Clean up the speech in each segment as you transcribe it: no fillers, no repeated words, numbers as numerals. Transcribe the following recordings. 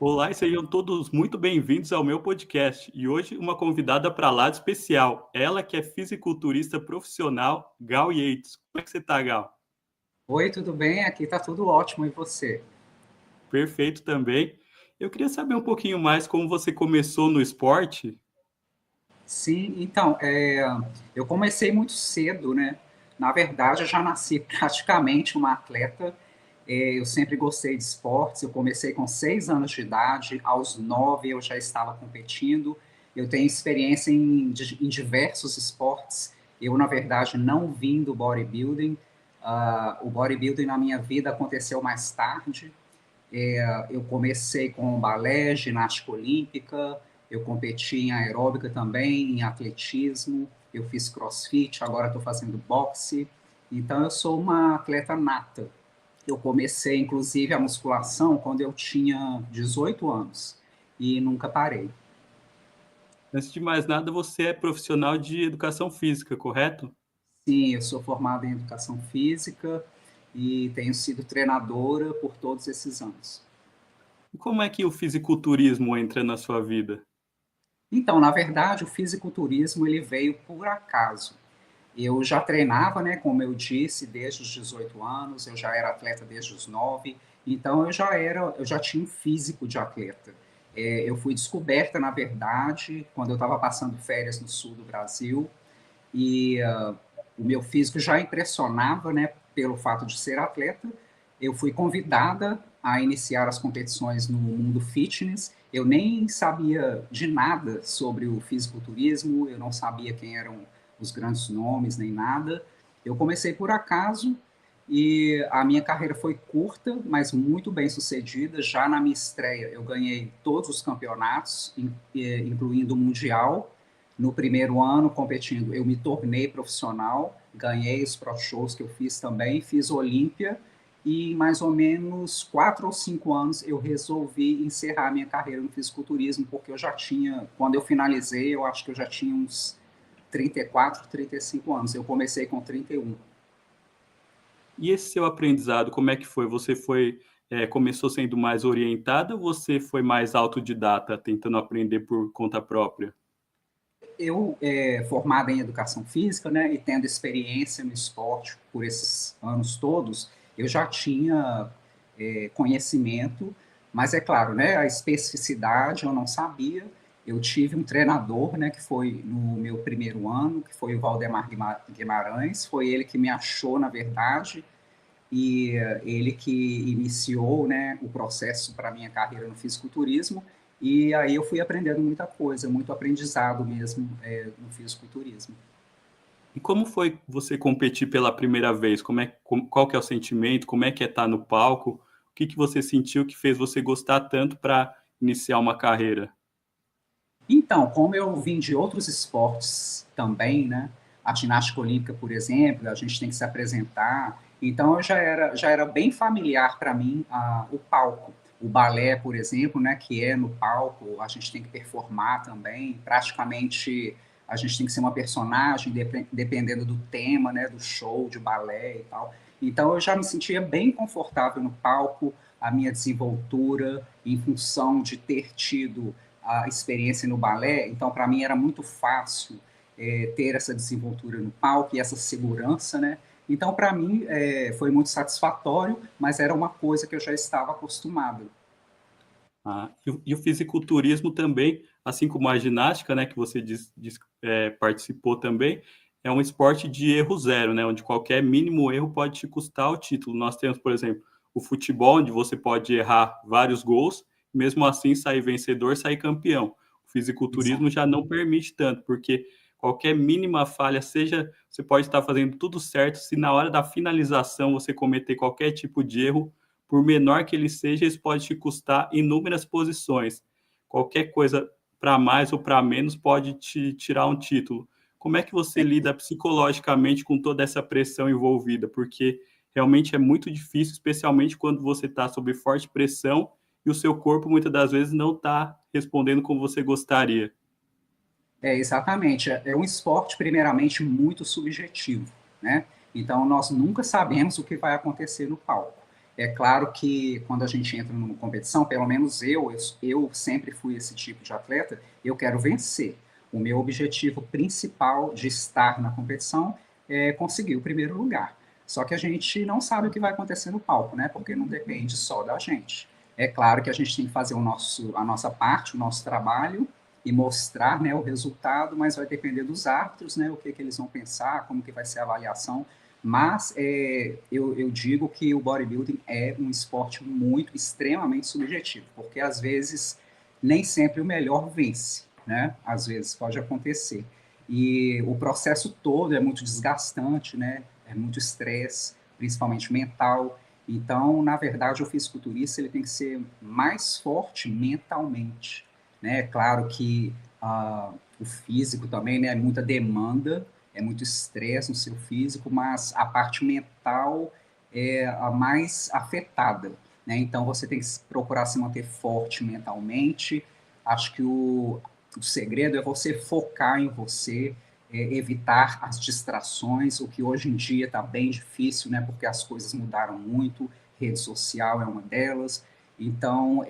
Olá e sejam todos muito bem-vindos ao meu podcast. E hoje uma convidada para lá de especial. Ela que é fisiculturista profissional, Gal Yates. Como é que você tá, Gal? Oi, tudo bem? Aqui tá tudo ótimo, e você? Perfeito também. Eu queria saber um pouquinho mais como você começou no esporte. Sim, então, eu comecei muito cedo, né? Na verdade, eu já nasci praticamente uma atleta. Eu sempre gostei de esportes. Eu comecei com 6 anos de idade, aos 9 eu já estava competindo. Eu tenho experiência em diversos esportes. Eu, na verdade, não vim do bodybuilding. O bodybuilding na minha vida aconteceu mais tarde. Eu comecei com balé, ginástica olímpica, eu competi em aeróbica também, em atletismo, eu fiz crossfit, agora estou fazendo boxe. Então, eu sou uma atleta nata. Eu comecei, inclusive, a musculação quando eu tinha 18 anos e nunca parei. Antes de mais nada, você é profissional de educação física, correto? Sim, eu sou formada em educação física e tenho sido treinadora por todos esses anos. E como é que o fisiculturismo entra na sua vida? Então, na verdade, o fisiculturismo ele veio por acaso. Eu já treinava, né, como eu disse, desde os 18 anos, eu já era atleta desde os 9, então eu já tinha um físico de atleta. Eu fui descoberta, na verdade, quando eu estava passando férias no sul do Brasil, e o meu físico já impressionava, né, pelo fato de ser atleta. Eu fui convidada a iniciar as competições no mundo fitness. Eu nem sabia de nada sobre o fisiculturismo, eu não sabia quem eram os grandes nomes nem nada. Eu comecei por acaso e a minha carreira foi curta, mas muito bem sucedida. Já na minha estreia, eu ganhei todos os campeonatos, incluindo o Mundial. No primeiro ano competindo, eu me tornei profissional, ganhei os pro shows que eu fiz também, fiz Olímpia e em mais ou menos 4 ou 5 anos eu resolvi encerrar minha carreira no fisiculturismo, porque eu já tinha, quando eu finalizei, eu acho que eu já tinha uns 34, 35 anos. Eu comecei com 31. E esse seu aprendizado, como é que foi? Começou sendo mais orientada ou você foi mais autodidata, tentando aprender por conta própria? Eu, formada em educação física, né, e tendo experiência no esporte por esses anos todos, eu já tinha conhecimento, mas é claro, né, a especificidade eu não sabia. Eu tive um treinador, né, que foi no meu primeiro ano, que foi o Valdemar Guimarães, foi ele que me achou, na verdade, e ele que iniciou, né, o processo para a minha carreira no fisiculturismo, e aí eu fui aprendendo muita coisa, muito aprendizado mesmo no fisiculturismo. E como foi você competir pela primeira vez? Qual que é o sentimento? Como é que é estar no palco? O que que você sentiu que fez você gostar tanto para iniciar uma carreira? Então, como eu vim de outros esportes também, né, a ginástica olímpica, por exemplo, a gente tem que se apresentar, então já era bem familiar para mim o palco. O balé, por exemplo, né, que é no palco, a gente tem que performar também, praticamente a gente tem que ser uma personagem, dependendo do tema, né, do show de balé e tal. Então eu já me sentia bem confortável no palco, a minha desenvoltura, em função de ter tido a experiência no balé, então para mim era muito fácil ter essa desenvoltura no palco e essa segurança, né? Então para mim foi muito satisfatório, mas era uma coisa que eu já estava acostumado. E o fisiculturismo também, assim como a ginástica, né, que você participou também, é um esporte de erro zero, né, onde qualquer mínimo erro pode te custar o título. Nós temos, por exemplo, o futebol, onde você pode errar vários gols, mesmo assim sair vencedor, sair campeão. O fisiculturismo Exato. já não permite tanto, porque qualquer mínima falha, seja, você pode estar fazendo tudo certo, se na hora da finalização você cometer qualquer tipo de erro, por menor que ele seja, isso pode te custar inúmeras posições. Qualquer coisa para mais ou para menos pode te tirar um título. Como é que você lida psicologicamente com toda essa pressão envolvida? Porque realmente é muito difícil, especialmente quando você está sob forte pressão e o seu corpo muitas das vezes não está respondendo como você gostaria. Exatamente. É um esporte, primeiramente, muito subjetivo, né? Então, nós nunca sabemos o que vai acontecer no palco. É claro que quando a gente entra numa competição, pelo menos eu sempre fui esse tipo de atleta, eu quero vencer. O meu objetivo principal de estar na competição é conseguir o primeiro lugar. Só que a gente não sabe o que vai acontecer no palco, né? Porque não depende só da gente. É claro que a gente tem que fazer a nossa parte, o nosso trabalho e mostrar, né, o resultado, mas vai depender dos árbitros, né? O que, que eles vão pensar, como que vai ser a avaliação. Mas eu digo que o bodybuilding é um esporte muito, extremamente subjetivo, porque às vezes nem sempre o melhor vence, né? Às vezes pode acontecer. E o processo todo é muito desgastante, né? É muito estresse, principalmente mental. Então, na verdade, o fisiculturista ele tem que ser mais forte mentalmente, né? É claro que o físico também, né? É muita demanda, é muito estresse no seu físico, mas a parte mental é a mais afetada, né? Então você tem que procurar se manter forte mentalmente. Acho que o segredo é você focar em você, evitar as distrações, o que hoje em dia está bem difícil, né? Porque as coisas mudaram muito, rede social é uma delas. Então,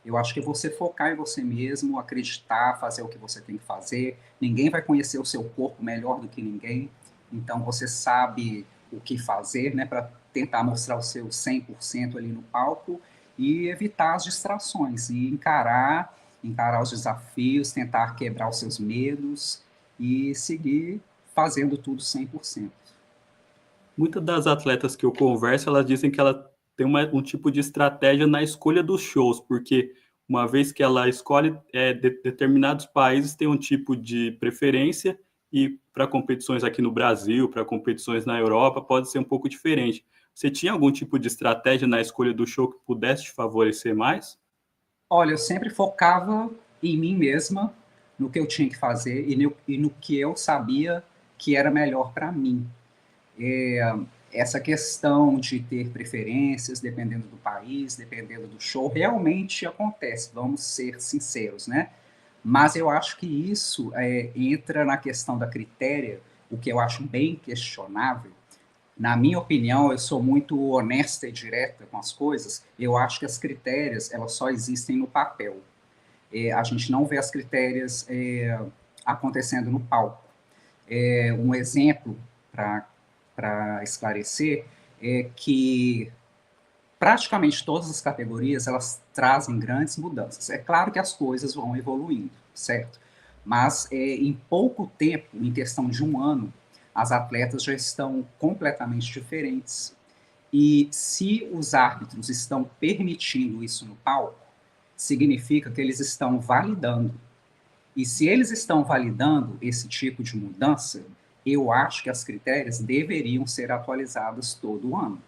eu acho que você focar em você mesmo, acreditar, fazer o que você tem que fazer. Ninguém vai conhecer o seu corpo melhor do que ninguém. Então, você sabe o que fazer, né, para tentar mostrar o seu 100% ali no palco e evitar as distrações e encarar os desafios, tentar quebrar os seus medos e seguir fazendo tudo 100%. Muitas das atletas que eu converso, elas dizem que ela tem um tipo de estratégia na escolha dos shows, porque uma vez que ela escolhe, determinados países têm um tipo de preferência e para competições aqui no Brasil, para competições na Europa, pode ser um pouco diferente. Você tinha algum tipo de estratégia na escolha do show que pudesse te favorecer mais? Olha, eu sempre focava em mim mesma, no que eu tinha que fazer e no que eu sabia que era melhor para mim. Essa questão de ter preferências, dependendo do país, dependendo do show, realmente acontece, vamos ser sinceros, né? Mas eu acho que isso entra na questão da critéria, o que eu acho bem questionável. Na minha opinião, eu sou muito honesta e direta com as coisas. Eu acho que as critérias elas só existem no papel. A gente não vê as critérias acontecendo no palco. Um exemplo para esclarecer é que praticamente todas as categorias elas trazem grandes mudanças. É claro que as coisas vão evoluindo, certo? Mas em pouco tempo, em questão de um ano, as atletas já estão completamente diferentes. E se os árbitros estão permitindo isso no palco, significa que eles estão validando. E se eles estão validando esse tipo de mudança, eu acho que as critérias deveriam ser atualizadas todo ano,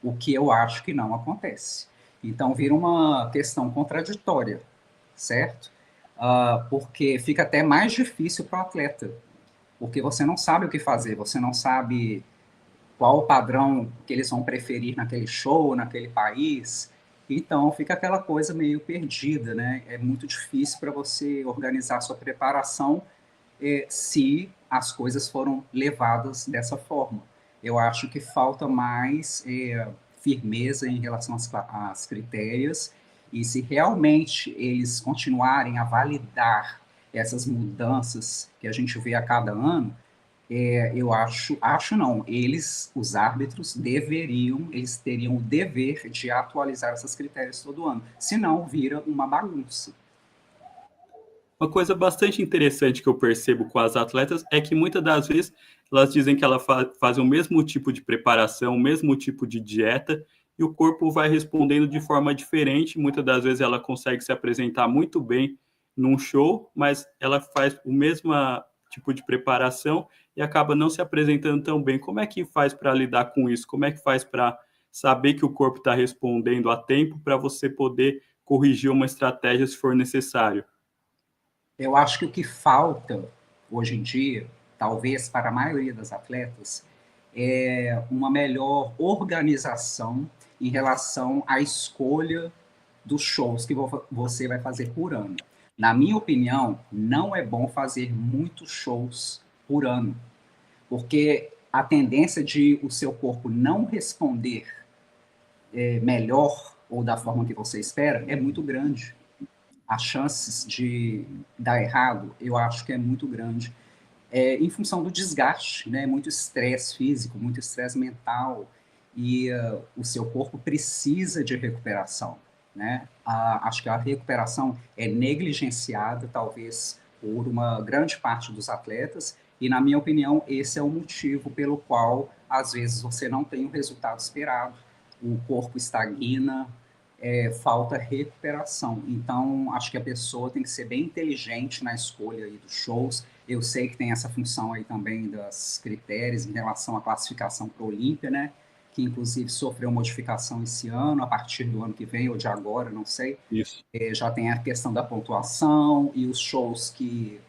o que eu acho que não acontece. Então vira uma questão contraditória, certo? Porque fica até mais difícil para o atleta, porque você não sabe o que fazer, você não sabe qual o padrão que eles vão preferir naquele show, naquele país. Então fica aquela coisa meio perdida, né? É muito difícil para você organizar sua preparação se as coisas foram levadas dessa forma. Eu acho que falta mais firmeza em relação às critérias e se realmente eles continuarem a validar essas mudanças que a gente vê a cada ano, eu acho não, os árbitros eles teriam o dever de atualizar esses critérios todo ano, senão vira uma bagunça. Uma coisa bastante interessante que eu percebo com as atletas é que muitas das vezes elas dizem que elas fazem o mesmo tipo de preparação, o mesmo tipo de dieta, e o corpo vai respondendo de forma diferente. Muitas das vezes ela consegue se apresentar muito bem num show, mas ela faz o mesmo tipo de preparação e acaba não se apresentando tão bem. Como é que faz para lidar com isso? Como é que faz para saber que o corpo está respondendo a tempo para você poder corrigir uma estratégia se for necessário? Eu acho que o que falta hoje em dia, talvez para a maioria das atletas, é uma melhor organização em relação à escolha dos shows que você vai fazer por ano. Na minha opinião, não é bom fazer muitos shows por ano, porque a tendência de o seu corpo não responder melhor ou da forma que você espera, é muito grande. As chances de dar errado, eu acho que é muito grande. Em função do desgaste, né? Muito estresse físico, muito estresse mental, e o seu corpo precisa de recuperação, né? Acho que a recuperação é negligenciada, talvez, por uma grande parte dos atletas, e, na minha opinião, esse é o motivo pelo qual, às vezes, você não tem o resultado esperado, o corpo estagna, falta recuperação. Então, acho que a pessoa tem que ser bem inteligente na escolha aí dos shows. Eu sei que tem essa função aí também das critérios em relação à classificação para a Olímpia, né? Que inclusive sofreu modificação esse ano, a partir do ano que vem ou de agora, não sei. Isso. Já tem a questão da pontuação e os shows que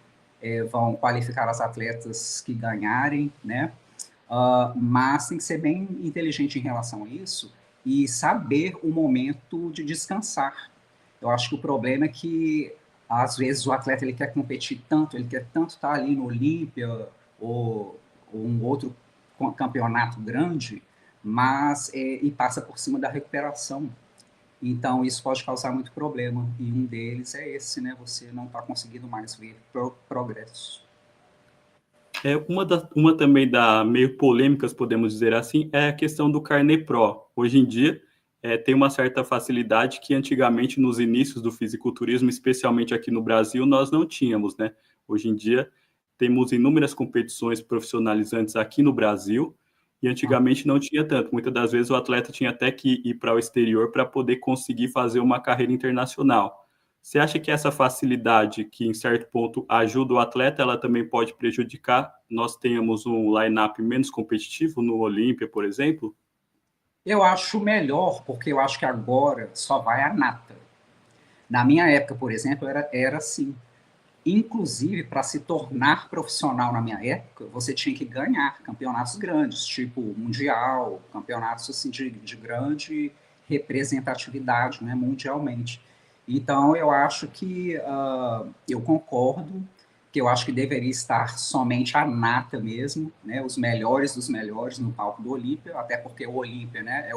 vão qualificar as atletas que ganharem, né? Mas tem que ser bem inteligente em relação a isso e saber o momento de descansar. Eu acho que o problema é que, às vezes, o atleta ele quer competir tanto, ele quer tanto estar ali no Olímpia ou um outro campeonato grande, mas e passa por cima da recuperação. Então, isso pode causar muito problema. E um deles é esse, né? Você não está conseguindo mais ver progresso. Uma também da meio polêmicas, podemos dizer assim, é a questão do carnê pro. Hoje em dia, tem uma certa facilidade que antigamente, nos inícios do fisiculturismo, especialmente aqui no Brasil, nós não tínhamos, né? Hoje em dia, temos inúmeras competições profissionalizantes aqui no Brasil e antigamente não tinha tanto. Muitas das vezes o atleta tinha até que ir para o exterior para poder conseguir fazer uma carreira internacional. Você acha que essa facilidade, que em certo ponto ajuda o atleta, ela também pode prejudicar? Nós temos um line-up menos competitivo no Olímpia, por exemplo? Eu acho melhor, porque eu acho que agora só vai a nata. Na minha época, por exemplo, era assim. Inclusive, para se tornar profissional na minha época, você tinha que ganhar campeonatos grandes, tipo Mundial, campeonatos assim, de grande representatividade, né, mundialmente. Então, eu acho que eu concordo que eu acho que deveria estar somente a nata mesmo, né, os melhores dos melhores no palco do Olímpia, até porque o Olímpia, né,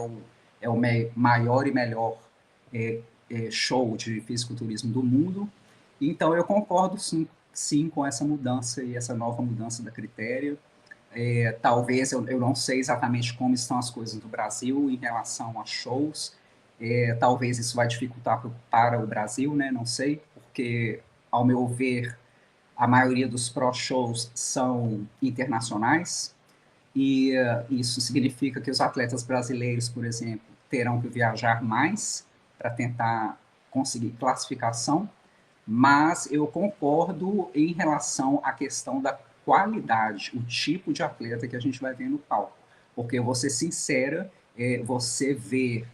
é o maior e melhor show de fisiculturismo do mundo. Então, eu concordo sim com essa mudança e essa nova mudança da critério. Talvez, eu não sei exatamente como estão as coisas no Brasil em relação a shows. Talvez isso vai dificultar para o Brasil, né? Não sei, porque, ao meu ver, a maioria dos pro shows são internacionais e isso significa que os atletas brasileiros, por exemplo, terão que viajar mais para tentar conseguir classificação, mas eu concordo em relação à questão da qualidade, o tipo de atleta que a gente vai ver no palco. Porque eu vou ser sincera, você vê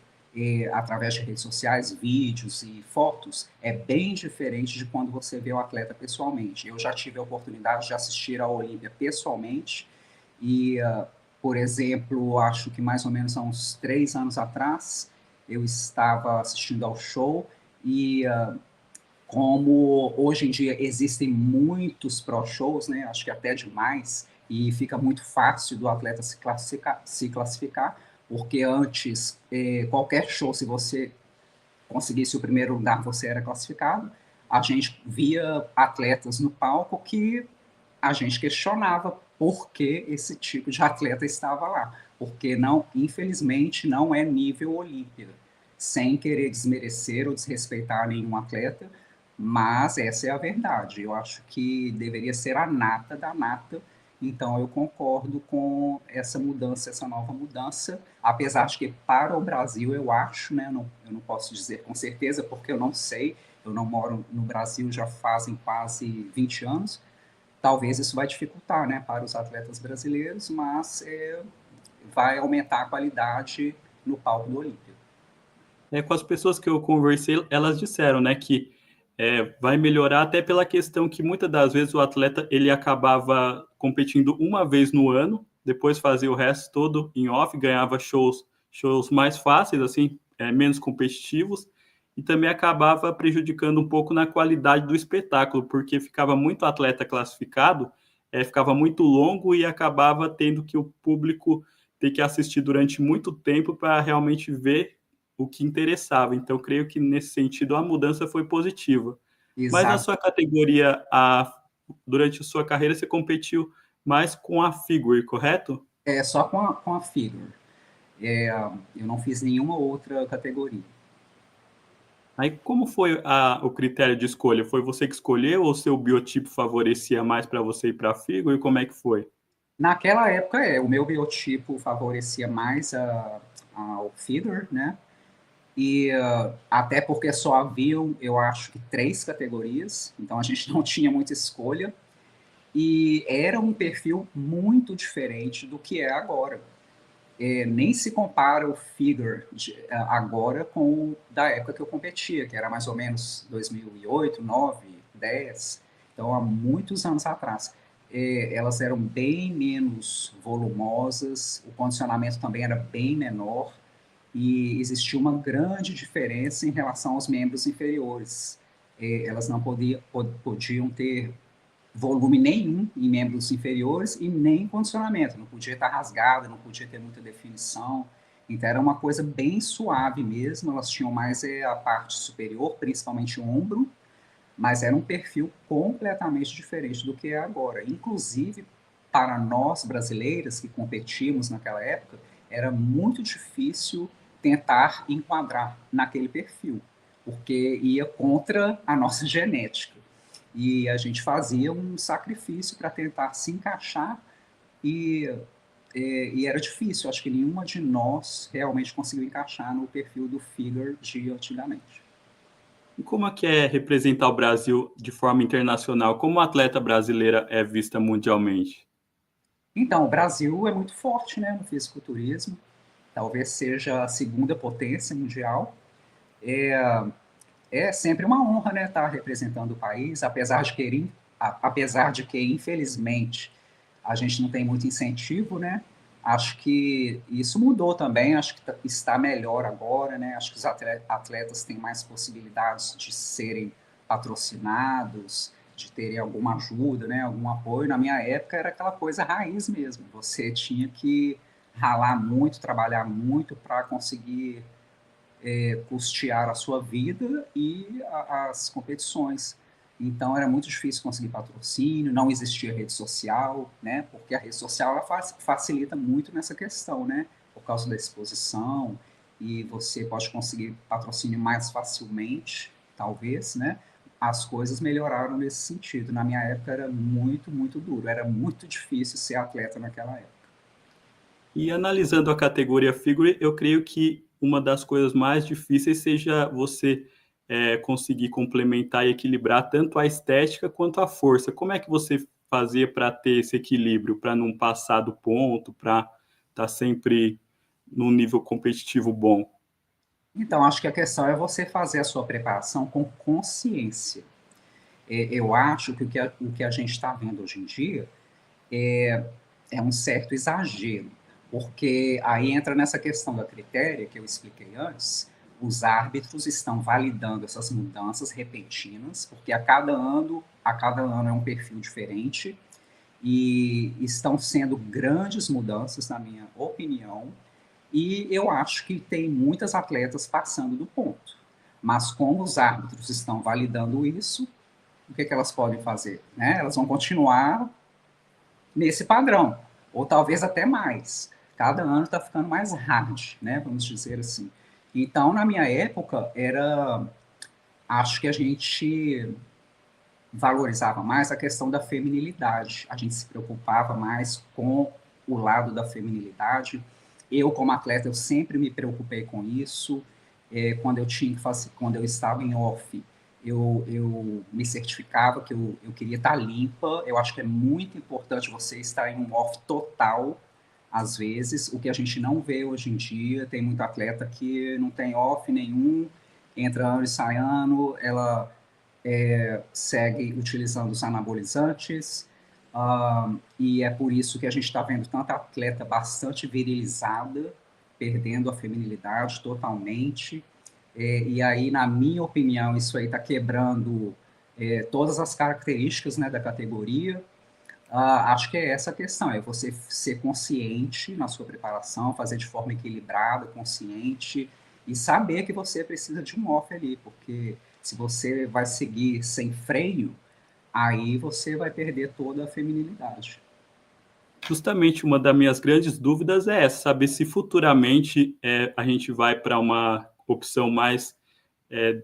através de redes sociais, vídeos e fotos, é bem diferente de quando você vê o atleta pessoalmente. Eu já tive a oportunidade de assistir a Olímpia pessoalmente e, por exemplo, acho que mais ou menos há uns 3 anos atrás, eu estava assistindo ao show e como hoje em dia existem muitos pro shows, né? Acho que até demais, e fica muito fácil do atleta se classificar, porque antes, qualquer show, se você conseguisse o primeiro lugar, você era classificado. A gente via atletas no palco que a gente questionava por que esse tipo de atleta estava lá, porque não, infelizmente, não é nível Olímpia, sem querer desmerecer ou desrespeitar nenhum atleta, mas essa é a verdade. Eu acho que deveria ser a nata da nata, então eu concordo com essa mudança, essa nova mudança, apesar de que para o Brasil eu acho, né, eu não posso dizer com certeza porque eu não sei, eu não moro no Brasil já fazem quase 20 anos, talvez isso vai dificultar, né, para os atletas brasileiros, mas vai aumentar a qualidade no palco do Olímpia. Com as pessoas que eu conversei, elas disseram, né, que vai melhorar até pela questão que muitas das vezes o atleta ele acabava competindo uma vez no ano, depois fazia o resto todo em off, ganhava shows mais fáceis, assim, menos competitivos, e também acabava prejudicando um pouco na qualidade do espetáculo, porque ficava muito atleta classificado, ficava muito longo e acabava tendo que o público ter que assistir durante muito tempo para realmente ver o que interessava. Então, creio que nesse sentido a mudança foi positiva. Mas na Exato. sua categoria, durante a sua carreira, você competiu mais com a figure, correto? É só com a figure. É, eu não fiz nenhuma outra categoria. Aí, como foi o critério de escolha? Foi você que escolheu ou seu biotipo favorecia mais para você ir para a figure? E como é que foi? Naquela época, o meu biotipo favorecia mais ao figure, né? E até porque só haviam, eu acho que 3 categorias, então a gente não tinha muita escolha. E era um perfil muito diferente do que é agora. Nem se compara o figure agora com o da época que eu competia, que era mais ou menos 2008, 9, 10, então há muitos anos atrás. Elas eram bem menos volumosas, o condicionamento também era bem menor e existia uma grande diferença em relação aos membros inferiores. Elas não podiam ter volume nenhum em membros inferiores e nem condicionamento, não podia estar rasgada, não podia ter muita definição, então era uma coisa bem suave mesmo, elas tinham mais a parte superior, principalmente o ombro, mas era um perfil completamente diferente do que é agora, inclusive para nós brasileiras que competimos naquela época, era muito difícil tentar enquadrar naquele perfil, porque ia contra a nossa genética e a gente fazia um sacrifício para tentar se encaixar e, e era difícil. Acho que nenhuma de nós realmente conseguiu encaixar no perfil do figure de antigamente. E como é que é representar o Brasil de forma internacional? Como a atleta brasileira é vista mundialmente? Então, o Brasil é muito forte, né, no fisiculturismo. Talvez seja a segunda potência mundial. É, é sempre uma honra, né, estar representando o país, apesar de que infelizmente a gente não tem muito incentivo, né? Acho que isso mudou também, acho que está melhor agora, né? Acho que os atletas têm mais possibilidades de serem patrocinados, de terem alguma ajuda, né? Algum apoio. Na minha época era aquela coisa raiz mesmo. Você tinha que ralar muito, trabalhar muito para conseguir custear a sua vida e as competições. Então era muito difícil conseguir patrocínio, não existia rede social, né? Porque a rede social ela facilita muito nessa questão, né? Por causa da exposição e você pode conseguir patrocínio mais facilmente, talvez, né? As coisas melhoraram nesse sentido. Na minha época era muito, muito duro, era muito difícil ser atleta naquela época. E analisando a categoria figure, eu creio que uma das coisas mais difíceis seja você conseguir complementar e equilibrar tanto a estética quanto a força. Como é que você fazia para ter esse equilíbrio, para não passar do ponto, para estar sempre num nível competitivo bom? Então, acho que a questão é você fazer a sua preparação com consciência. Eu acho que o que a gente está vendo hoje em dia é um certo exagero, porque aí entra nessa questão da critéria que eu expliquei antes, os árbitros estão validando essas mudanças repentinas, porque a cada ano é um perfil diferente, e estão sendo grandes mudanças, na minha opinião, e eu acho que tem muitas atletas passando do ponto. Mas como os árbitros estão validando isso, o que elas podem fazer? Né? Elas vão continuar nesse padrão, ou talvez até mais. Cada ano está ficando mais hard, né? Vamos dizer assim. Então, na minha época, acho que a gente valorizava mais a questão da feminilidade. A gente se preocupava mais com o lado da feminilidade. Eu, como atleta, eu sempre me preocupei com isso. Quando eu tinha que fazer, quando eu estava em off, eu me certificava que eu queria estar limpa. Eu acho que é muito importante você estar em um off total, às vezes, o que a gente não vê hoje em dia. Tem muito atleta que não tem off nenhum, entra ano e sai ano, ela segue utilizando os anabolizantes, e é por isso que a gente está vendo tanta atleta bastante virilizada, perdendo a feminilidade totalmente. E aí, na minha opinião, isso aí está quebrando todas as características, né, da categoria. Acho que é essa a questão, é você ser consciente na sua preparação, fazer de forma equilibrada, consciente, e saber que você precisa de um off ali, porque se você vai seguir sem freio, aí você vai perder toda a feminilidade. Justamente uma das minhas grandes dúvidas é essa, saber se futuramente a gente vai para uma opção é,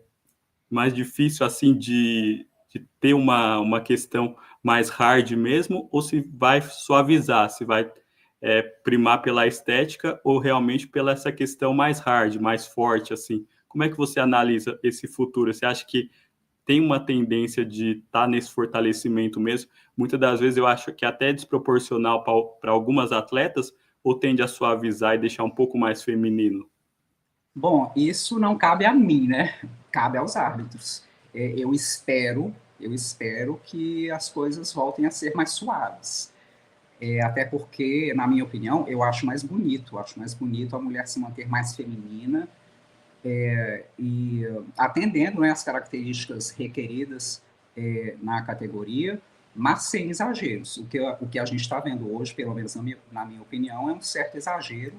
mais difícil assim de ter uma questão mais hard mesmo, ou se vai suavizar, se vai primar pela estética ou realmente pela essa questão mais hard, mais forte, assim. Como é que você analisa esse futuro? Você acha que tem uma tendência de estar nesse fortalecimento mesmo? Muitas das vezes eu acho que é até desproporcional para algumas atletas, ou tende a suavizar e deixar um pouco mais feminino? Bom, isso não cabe a mim, né? Cabe aos árbitros. Eu espero que as coisas voltem a ser mais suaves. Até porque, na minha opinião, eu acho mais bonito a mulher se manter mais feminina e atendendo, né, as características requeridas na categoria, mas sem exageros. O que a gente está vendo hoje, pelo menos na minha opinião, é um certo exagero.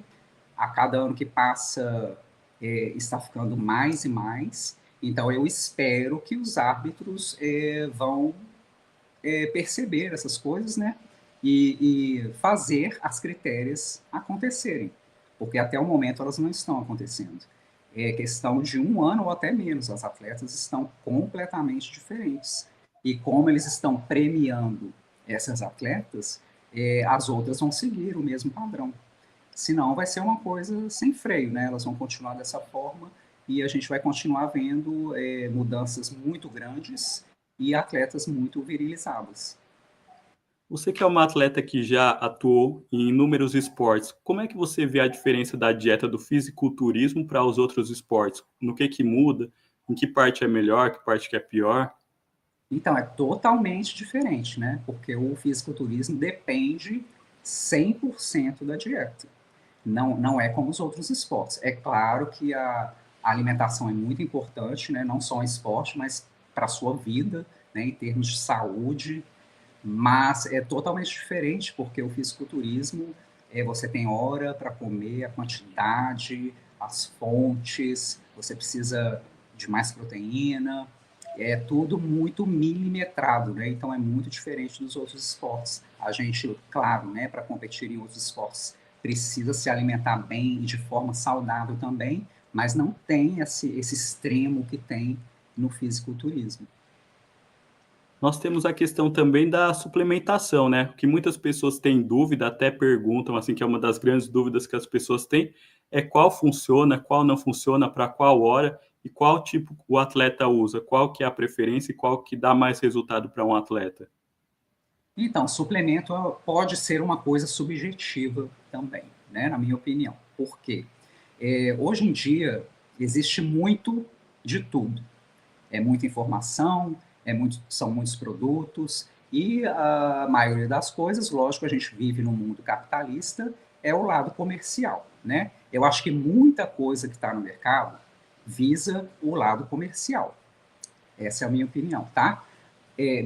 A cada ano que passa, está ficando mais e mais. Então, eu espero que os árbitros vão perceber essas coisas, né? E fazer as critérias acontecerem, porque até o momento elas não estão acontecendo. É questão de um ano ou até menos, as atletas estão completamente diferentes. E como eles estão premiando essas atletas, as outras vão seguir o mesmo padrão. Senão vai ser uma coisa sem freio, né? Elas vão continuar dessa forma e a gente vai continuar vendo mudanças muito grandes e atletas muito virilizadas. Você que é uma atleta que já atuou em inúmeros esportes, como é que você vê a diferença da dieta do fisiculturismo para os outros esportes? No que muda? Em que parte é melhor, que parte que é pior? Então, é totalmente diferente, né? Porque o fisiculturismo depende 100% da dieta. Não é como os outros esportes. É claro que a alimentação é muito importante, né? Não só um esporte, mas para a sua vida, né? Em termos de saúde. Mas é totalmente diferente, porque o fisiculturismo, você tem hora para comer, a quantidade, as fontes, você precisa de mais proteína, é tudo muito milimetrado, né? Então é muito diferente dos outros esportes. A gente, claro, né, para competir em outros esportes, precisa se alimentar bem e de forma saudável também, mas não tem esse extremo que tem no fisiculturismo. Nós temos a questão também da suplementação, né? Que muitas pessoas têm dúvida, até perguntam, assim, que é uma das grandes dúvidas que as pessoas têm, é qual funciona, qual não funciona, para qual hora e qual tipo o atleta usa, qual que é a preferência e qual que dá mais resultado para um atleta. Então, suplemento pode ser uma coisa subjetiva também, né, na minha opinião. Por quê? Hoje em dia existe muito de tudo. É muita informação, são muitos produtos e a maioria das coisas, lógico, a gente vive num mundo capitalista, é o lado comercial, né? Eu acho que muita coisa que está no mercado visa o lado comercial. Essa é a minha opinião, tá?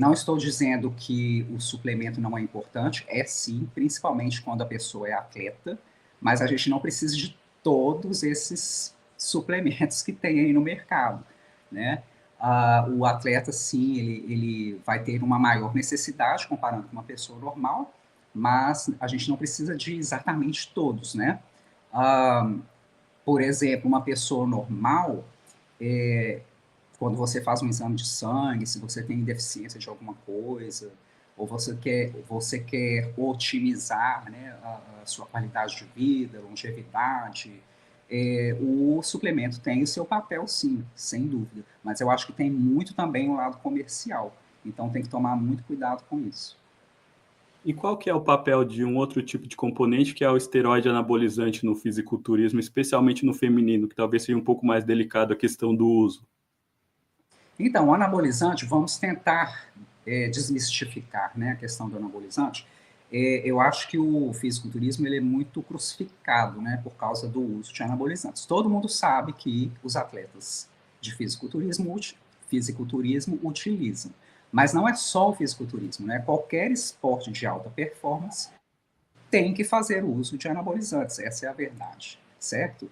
Não estou dizendo que o suplemento não é importante, é sim, principalmente quando a pessoa é atleta, mas a gente não precisa de todos esses suplementos que tem aí no mercado, né? O atleta, sim, ele vai ter uma maior necessidade comparando com uma pessoa normal, mas a gente não precisa de exatamente todos, né? Ah, por exemplo, uma pessoa normal, é, quando você faz um exame de sangue, se você tem deficiência de alguma coisa, ou você quer otimizar, né, a sua qualidade de vida, longevidade, o suplemento tem o seu papel, sim, sem dúvida. Mas eu acho que tem muito também o lado comercial. Então tem que tomar muito cuidado com isso. E qual que é o papel de um outro tipo de componente, que é o esteroide anabolizante no fisiculturismo, especialmente no feminino, que talvez seja um pouco mais delicado a questão do uso? Então, o anabolizante, vamos tentar desmistificar, né, a questão do anabolizante. Eu acho que o fisiculturismo ele é muito crucificado, né, por causa do uso de anabolizantes. Todo mundo sabe que os atletas de fisiculturismo utilizam, mas não é só o fisiculturismo, né? Qualquer esporte de alta performance tem que fazer uso de anabolizantes, essa é a verdade, certo?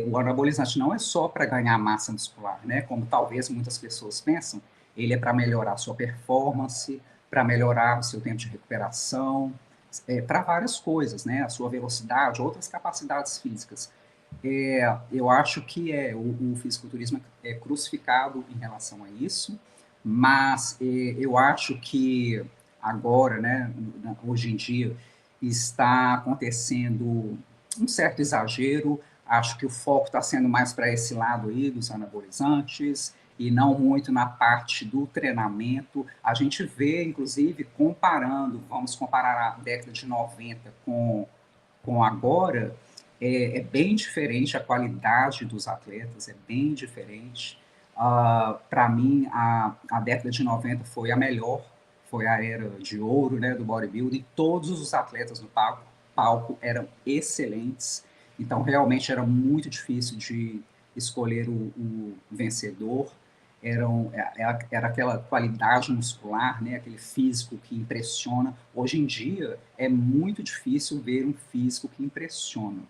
O anabolizante não é só para ganhar massa muscular, né? Como talvez muitas pessoas pensam, ele é para melhorar a sua performance, para melhorar o seu tempo de recuperação, para várias coisas, né? A sua velocidade, outras capacidades físicas. Eu acho que o fisiculturismo é crucificado em relação a isso, mas eu acho que agora, né, hoje em dia, está acontecendo um certo exagero. Acho que o foco está sendo mais para esse lado aí dos anabolizantes e não muito na parte do treinamento. A gente vê, inclusive, comparando, vamos comparar a década de 90 com agora, bem diferente a qualidade dos atletas, é bem diferente. Para mim, a década de 90 foi a melhor, foi a era de ouro, né, do bodybuilding. Todos os atletas no palco eram excelentes, então realmente era muito difícil de escolher o vencedor. Era aquela qualidade muscular, né, aquele físico que impressiona. Hoje em dia é muito difícil ver um físico que impressiona.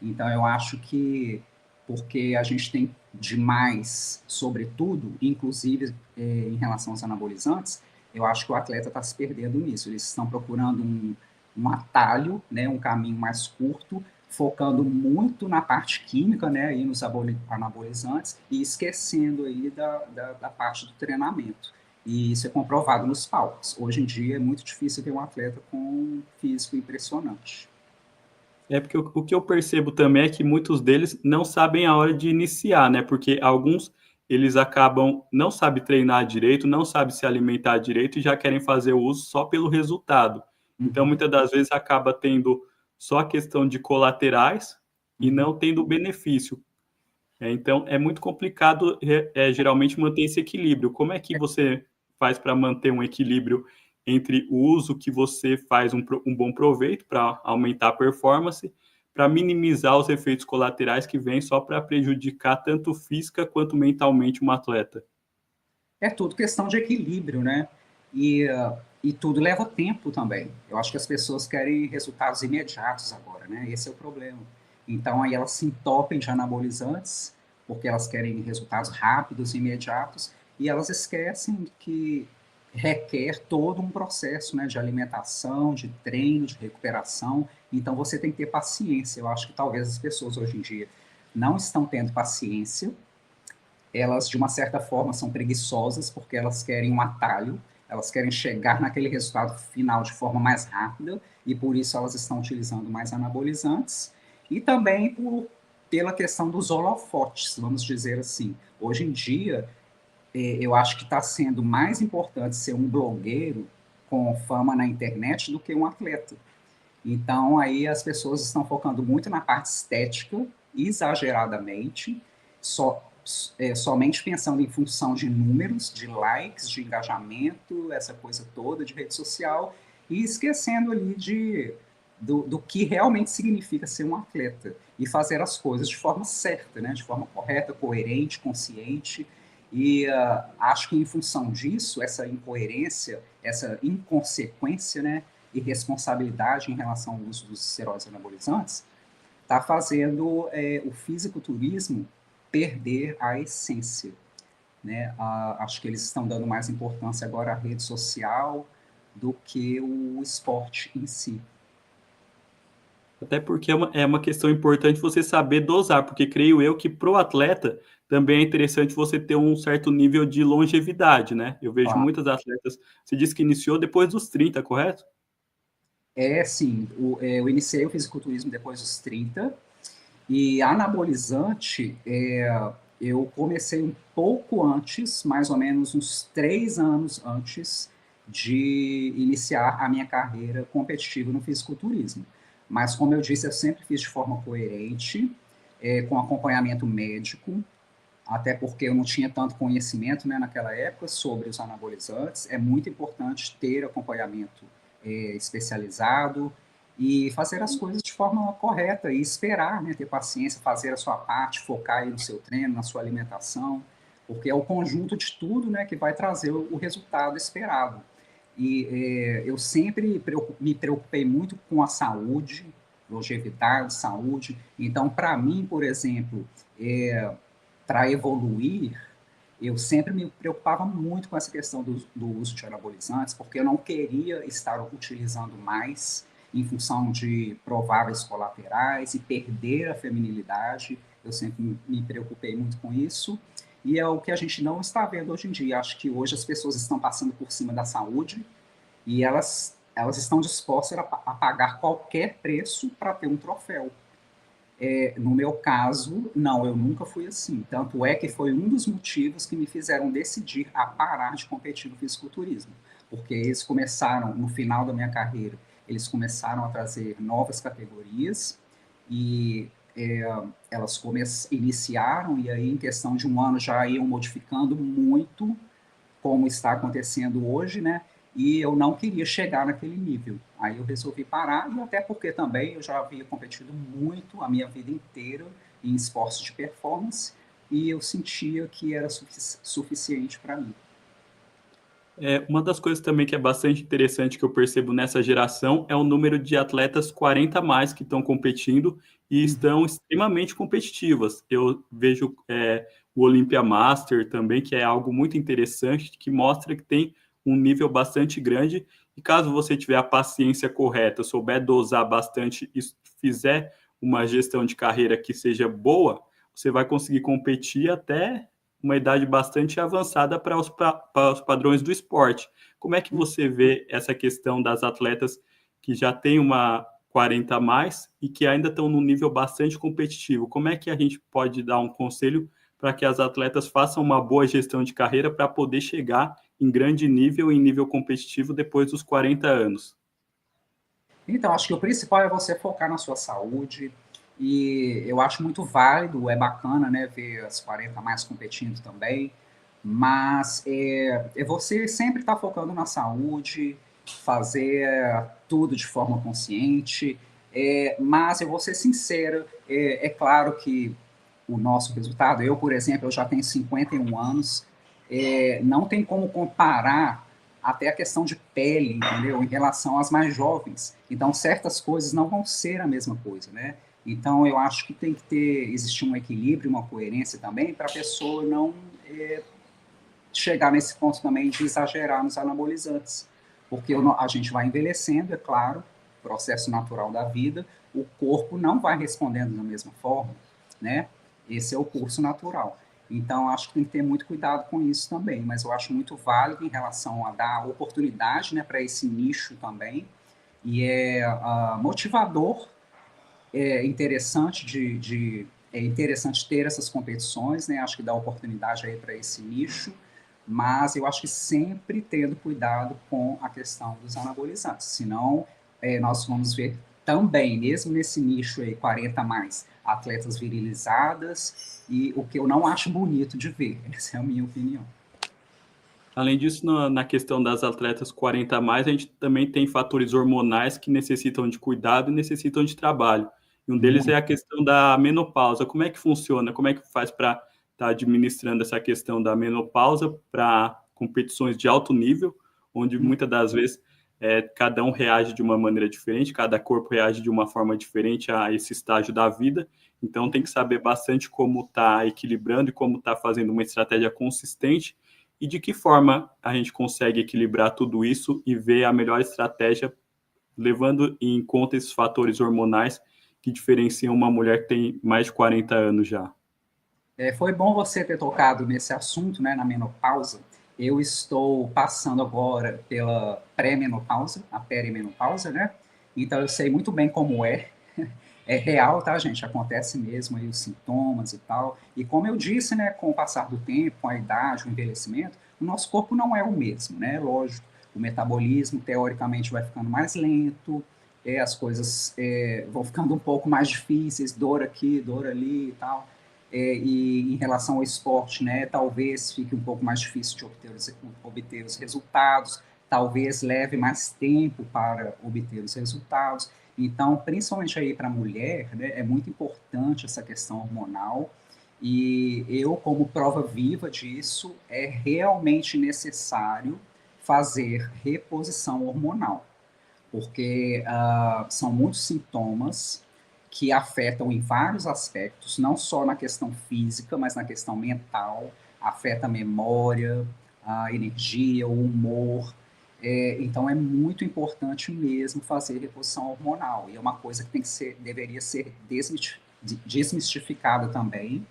Então, eu acho que, porque a gente tem demais sobre tudo, inclusive em relação aos anabolizantes, eu acho que o atleta está se perdendo nisso. Eles estão procurando um atalho, né, um caminho mais curto, focando muito na parte química, né, aí nos anabolizantes, e esquecendo aí da parte do treinamento. E isso é comprovado nos palcos. Hoje em dia é muito difícil ter um atleta com um físico impressionante. É porque o que eu percebo também é que muitos deles não sabem a hora de iniciar, né? Porque alguns eles acabam não sabem treinar direito, não sabem se alimentar direito e já querem fazer o uso só pelo resultado. Então, Uhum, muitas das vezes acaba tendo só a questão de colaterais e uhum. não tendo benefício. Então, é muito complicado geralmente manter esse equilíbrio. Como é que você faz para manter um equilíbrio entre o uso que você faz um bom proveito para aumentar a performance, para minimizar os efeitos colaterais que vêm só para prejudicar tanto física quanto mentalmente um atleta? É tudo questão de equilíbrio, né? E tudo leva tempo também. Eu acho que as pessoas querem resultados imediatos agora, né? Esse é o problema. Então, aí elas se entopem de anabolizantes, porque elas querem resultados rápidos e imediatos, e elas esquecem que requer todo um processo, né, de alimentação, de treino, de recuperação. Então, você tem que ter paciência. Eu acho que talvez as pessoas hoje em dia não estão tendo paciência. Elas, de uma certa forma, são preguiçosas porque elas querem um atalho, elas querem chegar naquele resultado final de forma mais rápida e por isso elas estão utilizando mais anabolizantes e também pela questão dos holofotes, vamos dizer assim. Hoje em dia, eu acho que está sendo mais importante ser um blogueiro com fama na internet do que um atleta. Então, aí as pessoas estão focando muito na parte estética, exageradamente, só, somente pensando em função de números, de likes, de engajamento, essa coisa toda de rede social, e esquecendo ali do que realmente significa ser um atleta e fazer as coisas de forma certa, né? De forma correta, coerente, consciente. E acho que em função disso, essa incoerência, essa inconsequência, né? Irresponsabilidade em relação ao uso dos esteroides anabolizantes, está fazendo o fisiculturismo perder a essência. Né? Acho que eles estão dando mais importância agora à rede social do que o esporte em si. Até porque é uma questão importante você saber dosar, porque creio eu que pro atleta também é interessante você ter um certo nível de longevidade, né? Eu vejo Claro. muitas atletas, você disse que iniciou depois dos 30, correto? Sim, eu iniciei o fisiculturismo depois dos 30 e anabolizante, eu comecei um pouco antes, mais ou menos uns 3 anos antes de iniciar a minha carreira competitiva no fisiculturismo. Mas, como eu disse, eu sempre fiz de forma coerente, com acompanhamento médico, até porque eu não tinha tanto conhecimento, né, naquela época sobre os anabolizantes. É muito importante ter acompanhamento especializado e fazer as coisas de forma correta e esperar, né, ter paciência, fazer a sua parte, focar aí no seu treino, na sua alimentação, porque é o conjunto de tudo, né, que vai trazer o resultado esperado. E eu sempre me preocupei muito com a saúde, longevidade, saúde. Então, para mim, por exemplo, para evoluir, eu sempre me preocupava muito com essa questão do uso de anabolizantes, porque eu não queria estar utilizando mais em função de prováveis colaterais e perder a feminilidade. Eu sempre me preocupei muito com isso. E é o que a gente não está vendo hoje em dia. Acho que hoje as pessoas estão passando por cima da saúde e elas estão dispostas a pagar qualquer preço para ter um troféu. No meu caso, não, eu nunca fui assim. Tanto é que foi um dos motivos que me fizeram decidir a parar de competir no fisiculturismo. Porque eles começaram, no final da minha carreira, eles começaram a trazer novas categorias e elas iniciaram e aí em questão de um ano já iam modificando muito como está acontecendo hoje, né? E eu não queria chegar naquele nível. Aí eu resolvi parar, e até porque também eu já havia competido muito a minha vida inteira em esportes de performance, e eu sentia que era suficiente para mim. Uma das coisas também que é bastante interessante que eu percebo nessa geração é o número de atletas 40 a mais que estão competindo e estão extremamente competitivas. Eu vejo o Olympia Master também, que é algo muito interessante, que mostra que tem um nível bastante grande. E caso você tiver a paciência correta, souber dosar bastante e fizer uma gestão de carreira que seja boa, você vai conseguir competir até uma idade bastante avançada para os padrões do esporte. Como é que você vê essa questão das atletas que já têm uma 40 a mais e que ainda estão num nível bastante competitivo? Como é que a gente pode dar um conselho para que as atletas façam uma boa gestão de carreira para poder chegar em grande nível, em nível competitivo, depois dos 40 anos? Então, acho que o principal é você focar na sua saúde, e eu acho muito válido, é bacana, né, ver as 40 mais competindo também, mas é você sempre estar focando na saúde, fazer tudo de forma consciente, mas eu vou ser sincera, é claro que o nosso resultado, eu, por exemplo, eu já tenho 51 anos, não tem como comparar até a questão de pele, entendeu? Em relação às mais jovens. Então, certas coisas não vão ser a mesma coisa, né? Então, eu acho que tem que existir um equilíbrio, uma coerência também, para a pessoa não chegar nesse ponto também de exagerar nos anabolizantes. Porque a gente vai envelhecendo, é claro, processo natural da vida, o corpo não vai respondendo da mesma forma, né? Esse é o curso natural. Então, acho que tem que ter muito cuidado com isso também, mas eu acho muito válido em relação a dar oportunidade, né, para esse nicho também, e motivador, interessante é interessante ter essas competições, né? Acho que dá oportunidade aí para esse nicho, mas eu acho que sempre tendo cuidado com a questão dos anabolizantes, senão nós vamos ver também, mesmo nesse nicho aí, 40 a mais, atletas virilizadas, e o que eu não acho bonito de ver, essa é a minha opinião. Além disso, na questão das atletas 40 a mais, a gente também tem fatores hormonais que necessitam de cuidado e necessitam de trabalho. E um deles é Muito. a questão da menopausa. Como é que funciona? Como é que faz para estar administrando essa questão da menopausa para competições de alto nível, onde muitas das vezes cada um reage de uma maneira diferente, cada corpo reage de uma forma diferente a esse estágio da vida. Então, tem que saber bastante como está equilibrando e como está fazendo uma estratégia consistente e de que forma a gente consegue equilibrar tudo isso e ver a melhor estratégia, levando em conta esses fatores hormonais que diferenciam uma mulher que tem mais de 40 anos já. Foi bom você ter tocado nesse assunto, né, na menopausa. Eu estou passando agora pela pré-menopausa, a perimenopausa, né? Então eu sei muito bem como é. É real, tá, gente? Acontece mesmo aí os sintomas e tal. E como eu disse, né, com o passar do tempo, com a idade, o envelhecimento, o nosso corpo não é o mesmo, né? Lógico, o metabolismo teoricamente vai ficando mais lento, as coisas vão ficando um pouco mais difíceis, dor aqui, dor ali e tal. E em relação ao esporte, né, talvez fique um pouco mais difícil de obter os resultados, talvez leve mais tempo para obter os resultados. Então, principalmente aí para a mulher, né, é muito importante essa questão hormonal, e eu, como prova viva disso, é realmente necessário fazer reposição hormonal, porque são muitos sintomas que afetam em vários aspectos, não só na questão física, mas na questão mental, afeta a memória, a energia, o humor. Então é muito importante mesmo fazer reposição hormonal. E é uma coisa que deveria ser desmistificada também,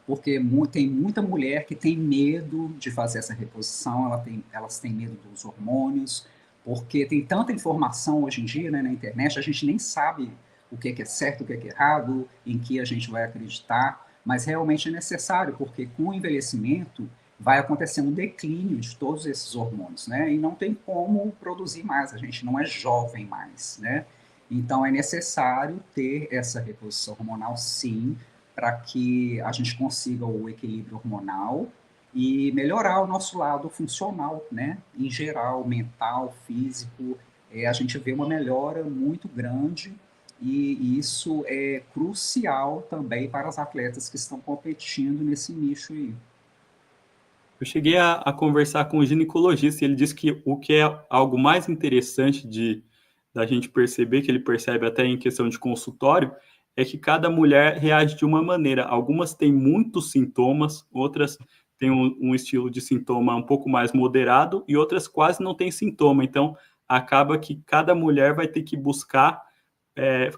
porque tem muita mulher que tem medo de fazer essa reposição, elas têm medo dos hormônios, porque tem tanta informação hoje em dia, né, na internet, a gente nem sabe o que é certo, o que é errado, em que a gente vai acreditar, mas realmente é necessário, porque com o envelhecimento vai acontecendo um declínio de todos esses hormônios, né, e não tem como produzir mais, a gente não é jovem mais, né, então é necessário ter essa reposição hormonal, sim, para que a gente consiga o equilíbrio hormonal e melhorar o nosso lado funcional, né? Em geral, mental, físico, a gente vê uma melhora muito grande e isso é crucial também para os atletas que estão competindo nesse nicho aí. Eu cheguei a conversar com o ginecologista e ele disse que o que é algo mais interessante da gente perceber, que ele percebe até em questão de consultório, é que cada mulher reage de uma maneira. Algumas têm muitos sintomas, outras têm um estilo de sintoma um pouco mais moderado e outras quase não têm sintoma. Então, acaba que cada mulher vai ter que buscar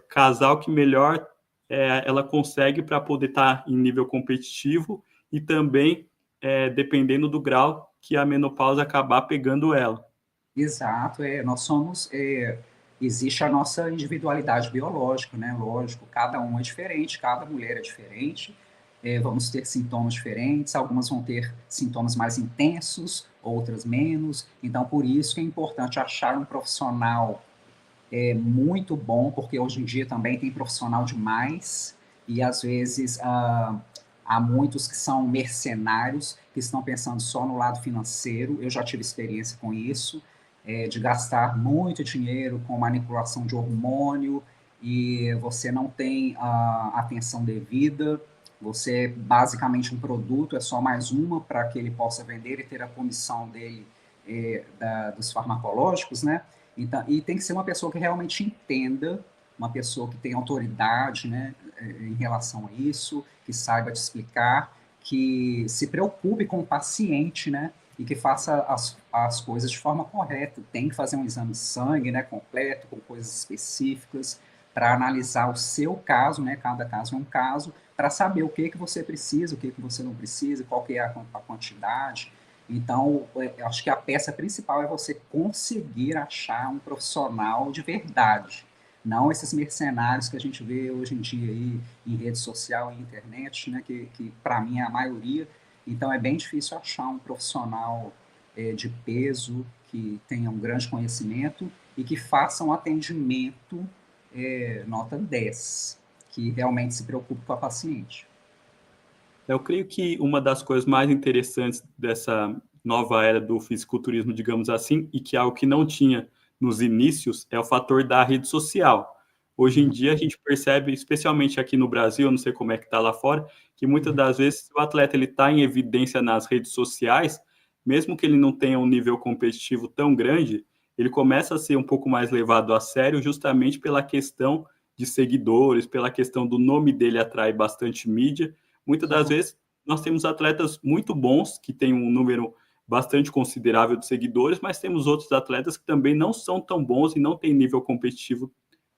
casal que melhor ela consegue para poder estar em nível competitivo e também dependendo do grau que a menopausa acabar pegando ela. Exato, nós somos, existe a nossa individualidade biológica, né? Lógico, cada um é diferente, cada mulher é diferente, vamos ter sintomas diferentes, algumas vão ter sintomas mais intensos, outras menos, então por isso que é importante achar um profissional muito bom, porque hoje em dia também tem profissional demais, e às vezes há muitos que são mercenários, que estão pensando só no lado financeiro. Eu já tive experiência com isso, de gastar muito dinheiro com manipulação de hormônio, e você não tem a atenção devida, você basicamente um produto, é só mais uma para que ele possa vender e ter a comissão dele dos farmacológicos, né? Então, e tem que ser uma pessoa que realmente entenda, uma pessoa que tenha autoridade, né, em relação a isso, que saiba te explicar, que se preocupe com o paciente, né, e que faça as coisas de forma correta. Tem que fazer um exame de sangue, né, completo, com coisas específicas, para analisar o seu caso, né, cada caso é um caso, para saber o que você precisa, o que você não precisa, qual que é a quantidade. Então, eu acho que a peça principal é você conseguir achar um profissional de verdade, não esses mercenários que a gente vê hoje em dia aí em rede social e internet, né, que para mim é a maioria. Então, é bem difícil achar um profissional de peso, que tenha um grande conhecimento e que faça um atendimento nota 10, que realmente se preocupe com a paciente. Eu creio que uma das coisas mais interessantes dessa nova era do fisiculturismo, digamos assim, e que é algo que não tinha nos inícios, é o fator da rede social. Hoje em dia a gente percebe, especialmente aqui no Brasil, eu não sei como é que está lá fora, que muitas das vezes o atleta ele está em evidência nas redes sociais, mesmo que ele não tenha um nível competitivo tão grande, ele começa a ser um pouco mais levado a sério justamente pela questão de seguidores, pela questão do nome dele atrair bastante mídia. Muitas das vezes nós temos atletas muito bons, que têm um número bastante considerável de seguidores, mas temos outros atletas que também não são tão bons e não têm nível competitivo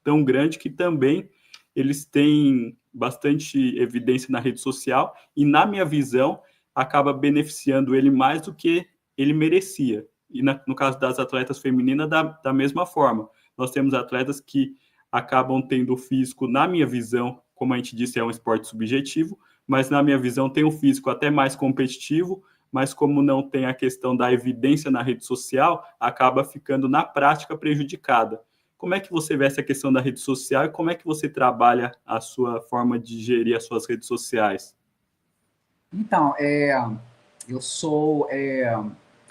tão grande, que também eles têm bastante evidência na rede social e, na minha visão, acaba beneficiando ele mais do que ele merecia. E no caso das atletas femininas, da mesma forma. Nós temos atletas que acabam tendo o físico, na minha visão, como a gente disse, é um esporte subjetivo, mas na minha visão tem um físico até mais competitivo, mas como não tem a questão da evidência na rede social, acaba ficando na prática prejudicada. Como é que você vê essa questão da rede social e como é que você trabalha a sua forma de gerir as suas redes sociais? Então, eu sou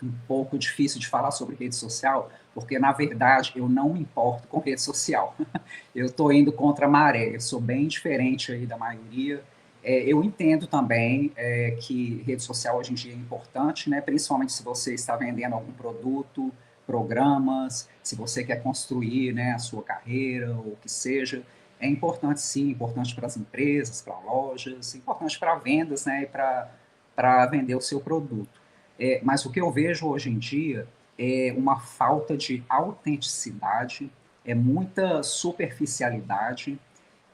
um pouco difícil de falar sobre rede social, porque na verdade eu não me importo com rede social. Eu estou indo contra a maré, eu sou bem diferente aí da maioria. Eu entendo também que rede social hoje em dia é importante, né? Principalmente se você está vendendo algum produto, programas, se você quer construir, né, a sua carreira, ou o que seja, é importante sim, importante para as empresas, para lojas, importante para vendas, né, e para vender o seu produto. Mas o que eu vejo hoje em dia é uma falta de autenticidade, é muita superficialidade,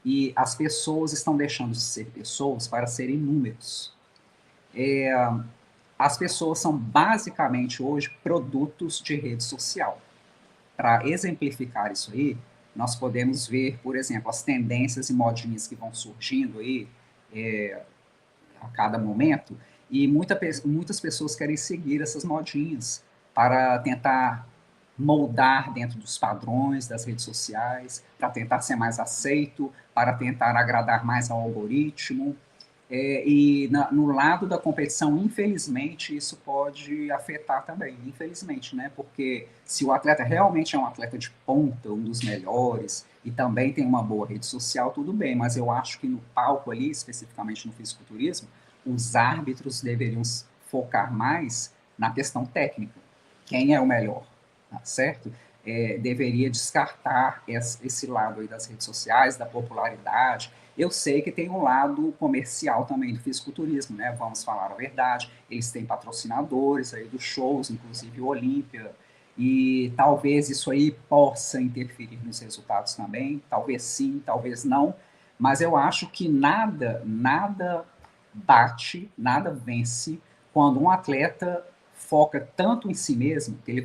e as pessoas estão deixando de ser pessoas para serem números. As pessoas são basicamente hoje produtos de rede social. Para exemplificar isso aí, nós podemos ver, por exemplo, as tendências e modinhas que vão surgindo aí a cada momento, e muitas pessoas querem seguir essas modinhas para tentar moldar dentro dos padrões das redes sociais, para tentar ser mais aceito, para tentar agradar mais ao algoritmo. No lado da competição, infelizmente, isso pode afetar também, infelizmente, né? Porque se o atleta realmente é um atleta de ponta, um dos melhores, e também tem uma boa rede social, tudo bem, mas eu acho que no palco ali, especificamente no fisiculturismo, os árbitros deveriam focar mais na questão técnica. Quem é o melhor, tá certo? Deveria descartar esse lado aí das redes sociais, da popularidade. Eu sei que tem um lado comercial também do fisiculturismo, né? Vamos falar a verdade. Eles têm patrocinadores aí dos shows, inclusive o Olímpia, e talvez isso aí possa interferir nos resultados também. Talvez sim, talvez não. Mas eu acho que nada bate, nada vence quando um atleta foca tanto em si mesmo que ele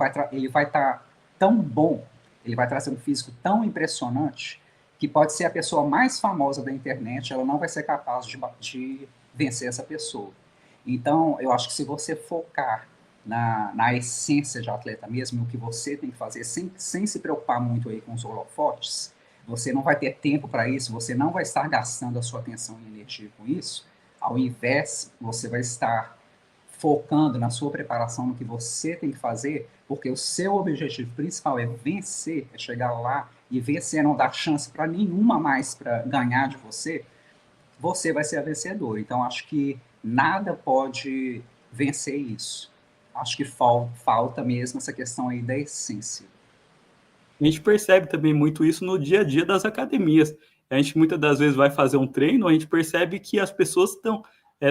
vai estar tão bom, ele vai trazer um físico tão impressionante que pode ser a pessoa mais famosa da internet, ela não vai ser capaz de vencer essa pessoa. Então, eu acho que se você focar na essência de atleta mesmo, o que você tem que fazer, sem se preocupar muito aí com os holofotes, você não vai ter tempo para isso, você não vai estar gastando a sua atenção e energia com isso. Ao invés, você vai estar focando na sua preparação, no que você tem que fazer, porque o seu objetivo principal é vencer, é chegar lá e vencer, não dar chance para nenhuma mais para ganhar de você, você vai ser a vencedora. Então, acho que nada pode vencer isso. Acho que falta mesmo essa questão aí da essência. A gente percebe também muito isso no dia a dia das academias. A gente muitas das vezes vai fazer um treino, a gente percebe que as pessoas estão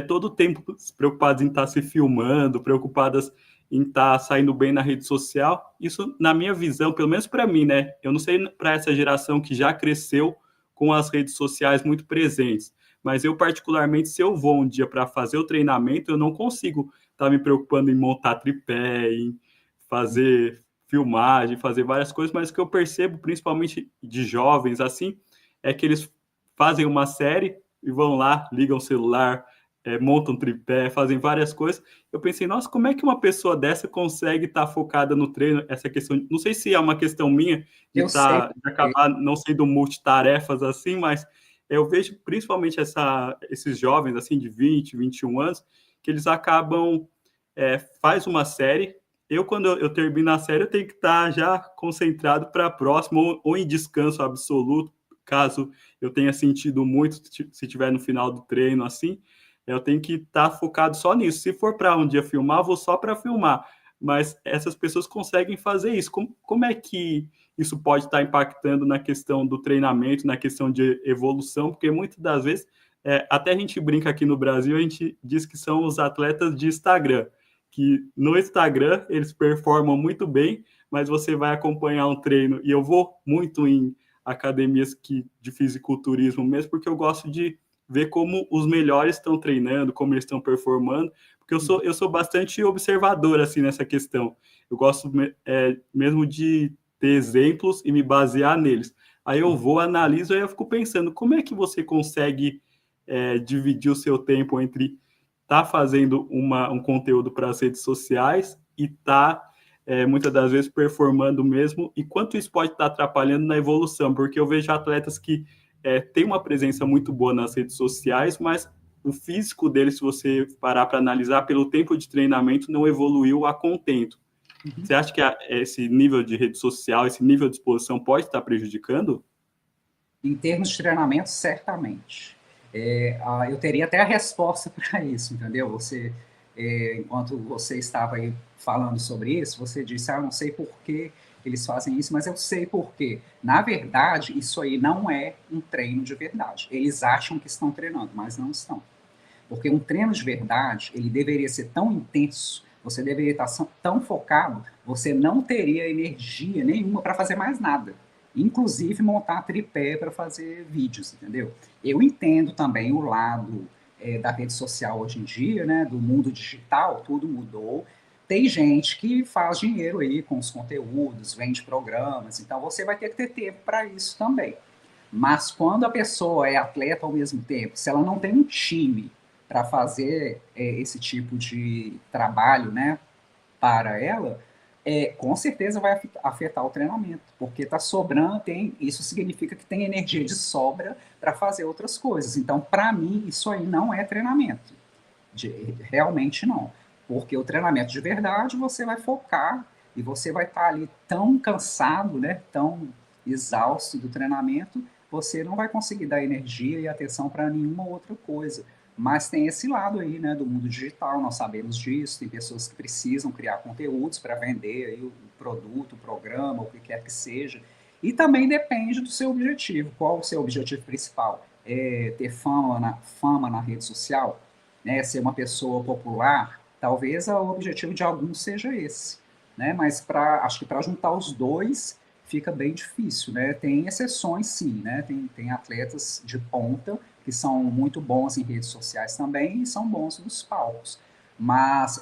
todo o tempo preocupadas em estar se filmando, preocupadas em estar saindo bem na rede social. Isso, na minha visão, pelo menos para mim, né? Eu não sei para essa geração que já cresceu com as redes sociais muito presentes, mas eu, particularmente, se eu vou um dia para fazer o treinamento, eu não consigo estar me preocupando em montar tripé, em fazer filmagem, fazer várias coisas, mas o que eu percebo, principalmente de jovens, assim, é que eles fazem uma série e vão lá, ligam o celular, montam tripé, fazem várias coisas. Eu pensei, nossa, como é que uma pessoa dessa consegue estar focada no treino? Essa questão, não sei se é uma questão minha Eu sei, de acabar não sendo multitarefas assim, mas eu vejo principalmente esses jovens assim de 20, 21 anos, que eles acabam faz uma série. Quando eu termino a série, eu tenho que estar já concentrado para a próxima, ou em descanso absoluto, caso eu tenha sentido muito, se estiver no final do treino, assim, eu tenho que estar focado só nisso. Se for para um dia filmar, eu vou só para filmar. Mas essas pessoas conseguem fazer isso. Como é que isso pode estar impactando na questão do treinamento, na questão de evolução? Porque muitas das vezes, até a gente brinca aqui no Brasil, a gente diz que são os atletas de Instagram, que no Instagram eles performam muito bem, mas você vai acompanhar um treino, e eu vou muito em academias de fisiculturismo mesmo, porque eu gosto de ver como os melhores estão treinando, como eles estão performando, porque eu sou bastante observador assim nessa questão. Eu gosto mesmo de ter exemplos e me basear neles. Aí eu vou, analiso, aí eu fico pensando, como é que você consegue dividir o seu tempo entre tá fazendo um conteúdo para as redes sociais e tá muitas das vezes performando mesmo, e quanto isso pode estar atrapalhando na evolução, porque eu vejo atletas que têm uma presença muito boa nas redes sociais, mas o físico deles, se você parar para analisar, pelo tempo de treinamento, não evoluiu a contento. Você acha que esse nível de rede social, esse nível de exposição pode estar prejudicando? Em termos de treinamento, certamente. Eu teria até a resposta para isso, entendeu? enquanto você estava aí falando sobre isso, você disse, eu não sei por que eles fazem isso, mas eu sei por quê. Na verdade, isso aí não é um treino de verdade. Eles acham que estão treinando, mas não estão. Porque um treino de verdade, ele deveria ser tão intenso, você deveria estar tão focado, você não teria energia nenhuma para fazer mais nada. Inclusive montar tripé para fazer vídeos, entendeu? Eu entendo também o lado da rede social hoje em dia, né, do mundo digital, tudo mudou. Tem gente que faz dinheiro aí com os conteúdos, vende programas, então você vai ter que ter tempo para isso também. Mas quando a pessoa é atleta ao mesmo tempo, se ela não tem um time para fazer esse tipo de trabalho, né, para ela, com certeza vai afetar o treinamento, porque está sobrando, isso significa que tem energia de sobra para fazer outras coisas. Então, para mim, isso aí não é treinamento, realmente não, porque o treinamento de verdade você vai focar e você vai estar ali tão cansado, né, tão exausto do treinamento, você não vai conseguir dar energia e atenção para nenhuma outra coisa. Mas tem esse lado aí, né, do mundo digital, nós sabemos disso, tem pessoas que precisam criar conteúdos para vender aí o produto, o programa, o que quer que seja. E também depende do seu objetivo. Qual o seu objetivo principal? É ter fama na rede social? Né, ser uma pessoa popular? Talvez o objetivo de alguns seja esse. Né? Mas acho que para juntar os dois fica bem difícil. Né? Tem exceções, sim. Né? Tem atletas de ponta que são muito bons em redes sociais também e são bons nos palcos. Mas,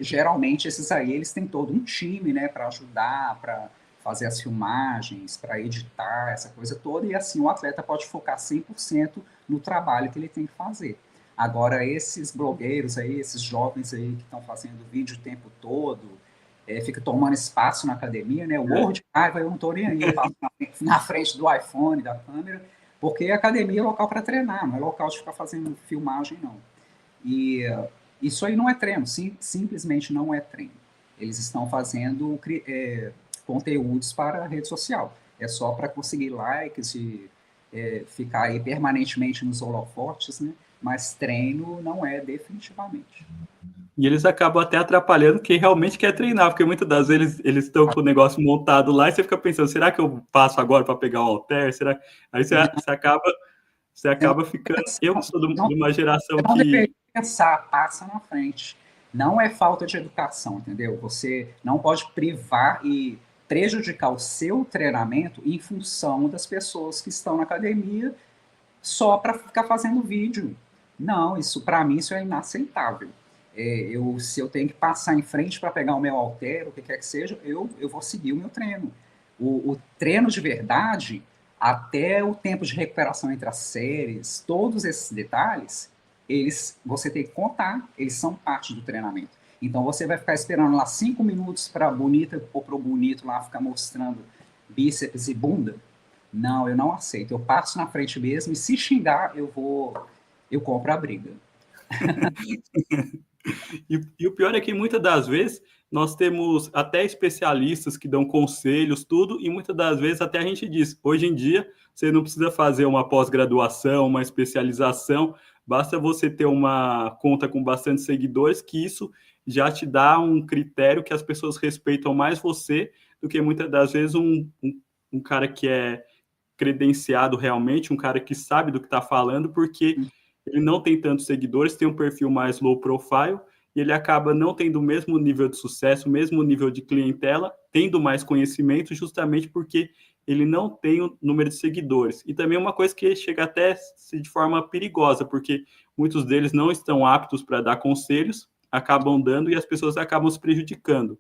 geralmente, esses aí, eles têm todo um time, né, para ajudar, para fazer as filmagens, para editar, essa coisa toda, e assim o atleta pode focar 100% no trabalho que ele tem que fazer. Agora, esses blogueiros aí, esses jovens aí que estão fazendo vídeo o tempo todo, fica tomando espaço na academia, né? O morro de raiva, eu não estou nem aí, eu passo na frente do iPhone, da câmera, porque a academia é local para treinar, não é local de ficar fazendo filmagem, não. E isso aí não é treino, simplesmente não é treino. Eles estão fazendo conteúdos para a rede social. É só para conseguir likes e ficar aí permanentemente nos holofotes, né? Mas treino não é definitivamente. E eles acabam até atrapalhando quem realmente quer treinar, porque muitas das vezes eles estão com o negócio montado lá e você fica pensando, será que eu passo agora para pegar o halter? Será? Aí você acaba ficando... Eu que sou de uma geração não deveria que... pensar, passa na frente. Não é falta de educação, entendeu? Você não pode privar e prejudicar o seu treinamento em função das pessoas que estão na academia só para ficar fazendo vídeo. Não, isso para mim isso é inaceitável. Se eu tenho que passar em frente para pegar o meu halter, o que quer que seja, eu vou seguir o meu treino. O treino de verdade, até o tempo de recuperação entre as séries, todos esses detalhes, você tem que contar, eles são parte do treinamento. Então você vai ficar esperando lá 5 minutos para a bonita ou para o bonito lá ficar mostrando bíceps e bunda. Não, eu não aceito. Eu passo na frente mesmo e se xingar, eu compro a briga. E o pior é que muitas das vezes nós temos até especialistas que dão conselhos, tudo, e muitas das vezes até a gente diz, hoje em dia você não precisa fazer uma pós-graduação, uma especialização, basta você ter uma conta com bastante seguidores, que isso já te dá um critério que as pessoas respeitam mais você do que muitas das vezes um cara que é credenciado realmente, um cara que sabe do que está falando, porque ele não tem tantos seguidores, tem um perfil mais low profile, e ele acaba não tendo o mesmo nível de sucesso, o mesmo nível de clientela, tendo mais conhecimento, justamente porque ele não tem o número de seguidores. E também uma coisa que chega até de forma perigosa, porque muitos deles não estão aptos para dar conselhos, acabam dando e as pessoas acabam se prejudicando.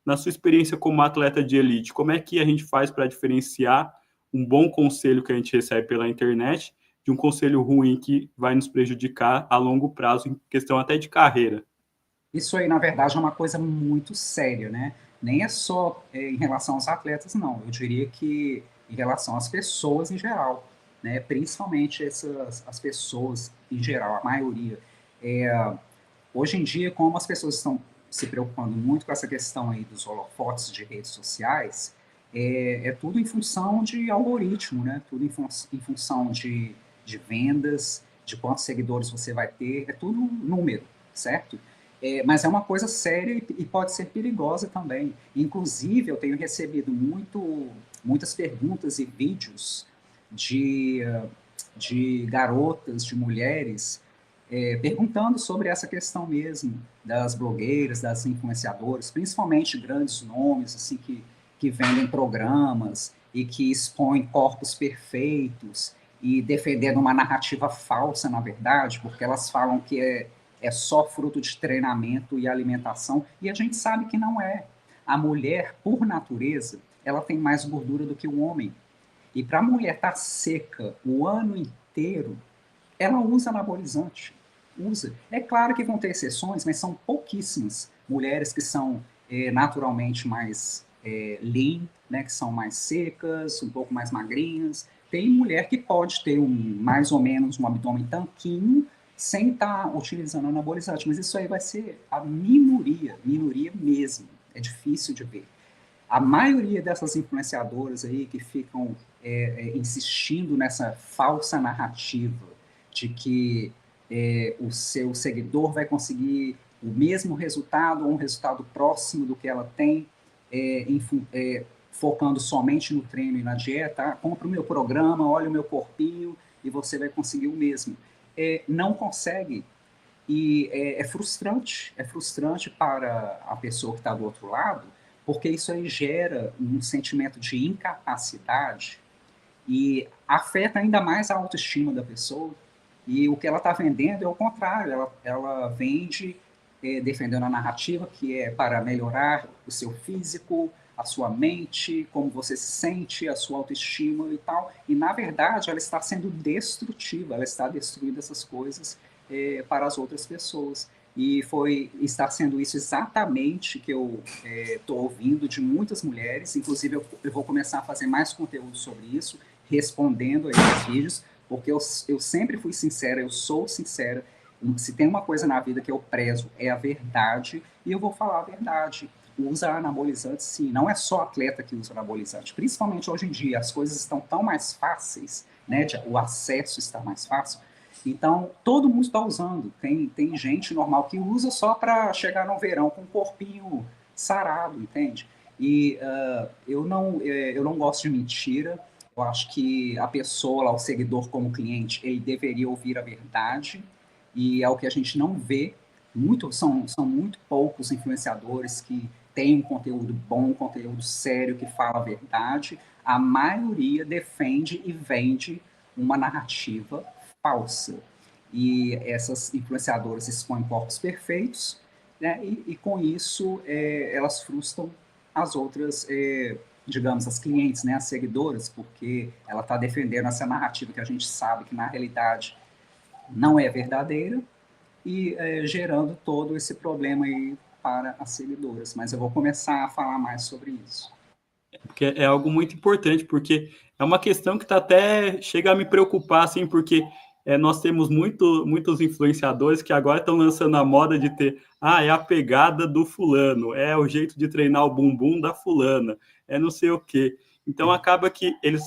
Na sua experiência como atleta de elite, como é que a gente faz para diferenciar um bom conselho que a gente recebe pela internet de um conselho ruim que vai nos prejudicar a longo prazo, em questão até de carreira? Isso aí, na verdade, é uma coisa muito séria, né? Nem é só em relação aos atletas, não. Eu diria que em relação às pessoas em geral, né? Principalmente as pessoas em geral, a maioria. Hoje em dia, como as pessoas estão se preocupando muito com essa questão aí dos holofotes de redes sociais, tudo em função de algoritmo, né? Tudo em função de vendas, de quantos seguidores você vai ter, é tudo número, certo? Mas é uma coisa séria e pode ser perigosa também. Inclusive, eu tenho recebido muitas perguntas e vídeos de, de garotas, de mulheres, perguntando sobre essa questão mesmo das blogueiras, das influenciadoras, principalmente grandes nomes assim que vendem programas e que expõem corpos perfeitos e defendendo uma narrativa falsa, na verdade, porque elas falam que é só fruto de treinamento e alimentação, e a gente sabe que não é. A mulher, por natureza, ela tem mais gordura do que o homem. E para a mulher estar seca o ano inteiro, ela usa anabolizante. Usa. É claro que vão ter exceções, mas são pouquíssimas mulheres que são naturalmente mais lean, né, que são mais secas, um pouco mais magrinhas. Tem mulher que pode ter mais ou menos um abdômen tanquinho sem estar utilizando anabolizante, mas isso aí vai ser a minoria mesmo. É difícil de ver. A maioria dessas influenciadoras aí que ficam insistindo nessa falsa narrativa de que o seu seguidor vai conseguir o mesmo resultado ou um resultado próximo do que ela tem, focando somente no treino e na dieta. Compra o meu programa, olha o meu corpinho e você vai conseguir o mesmo. Não consegue. E é frustrante para a pessoa que está do outro lado, porque isso aí gera um sentimento de incapacidade e afeta ainda mais a autoestima da pessoa. E o que ela está vendendo é o contrário, ela vende defendendo a narrativa que é para melhorar o seu físico, a sua mente, como você se sente, a sua autoestima e tal. E, na verdade, ela está sendo destrutiva, ela está destruindo essas coisas para as outras pessoas. E está sendo isso exatamente que eu estou ouvindo de muitas mulheres, inclusive eu vou começar a fazer mais conteúdo sobre isso, respondendo a esses vídeos, porque eu sempre fui sincera, eu sou sincera. Se tem uma coisa na vida que eu prezo é a verdade, e eu vou falar a verdade. Usa anabolizante, sim. Não é só atleta que usa anabolizante. Principalmente hoje em dia, as coisas estão tão mais fáceis, né? O acesso está mais fácil. Então, todo mundo está usando. Tem gente normal que usa só para chegar no verão com um corpinho sarado, entende? E eu não gosto de mentira. Eu acho que a pessoa, lá, o seguidor como cliente, ele deveria ouvir a verdade. E é o que a gente não vê. São muito poucos influenciadores que têm um conteúdo bom, um conteúdo sério, que fala a verdade. A maioria defende e vende uma narrativa falsa. E essas influenciadoras expõem corpos perfeitos, né? E com isso elas frustram as outras, digamos, as clientes, né? As seguidoras, porque ela está defendendo essa narrativa que a gente sabe que na realidade não é verdadeira e gerando todo esse problema aí para as seguidoras. Mas eu vou começar a falar mais sobre isso. Porque é algo muito importante, porque é uma questão que tá até chega a me preocupar, assim, porque nós temos muitos influenciadores que agora estão lançando a moda de ter, é a pegada do fulano, é o jeito de treinar o bumbum da fulana, é não sei o quê. Então acaba que eles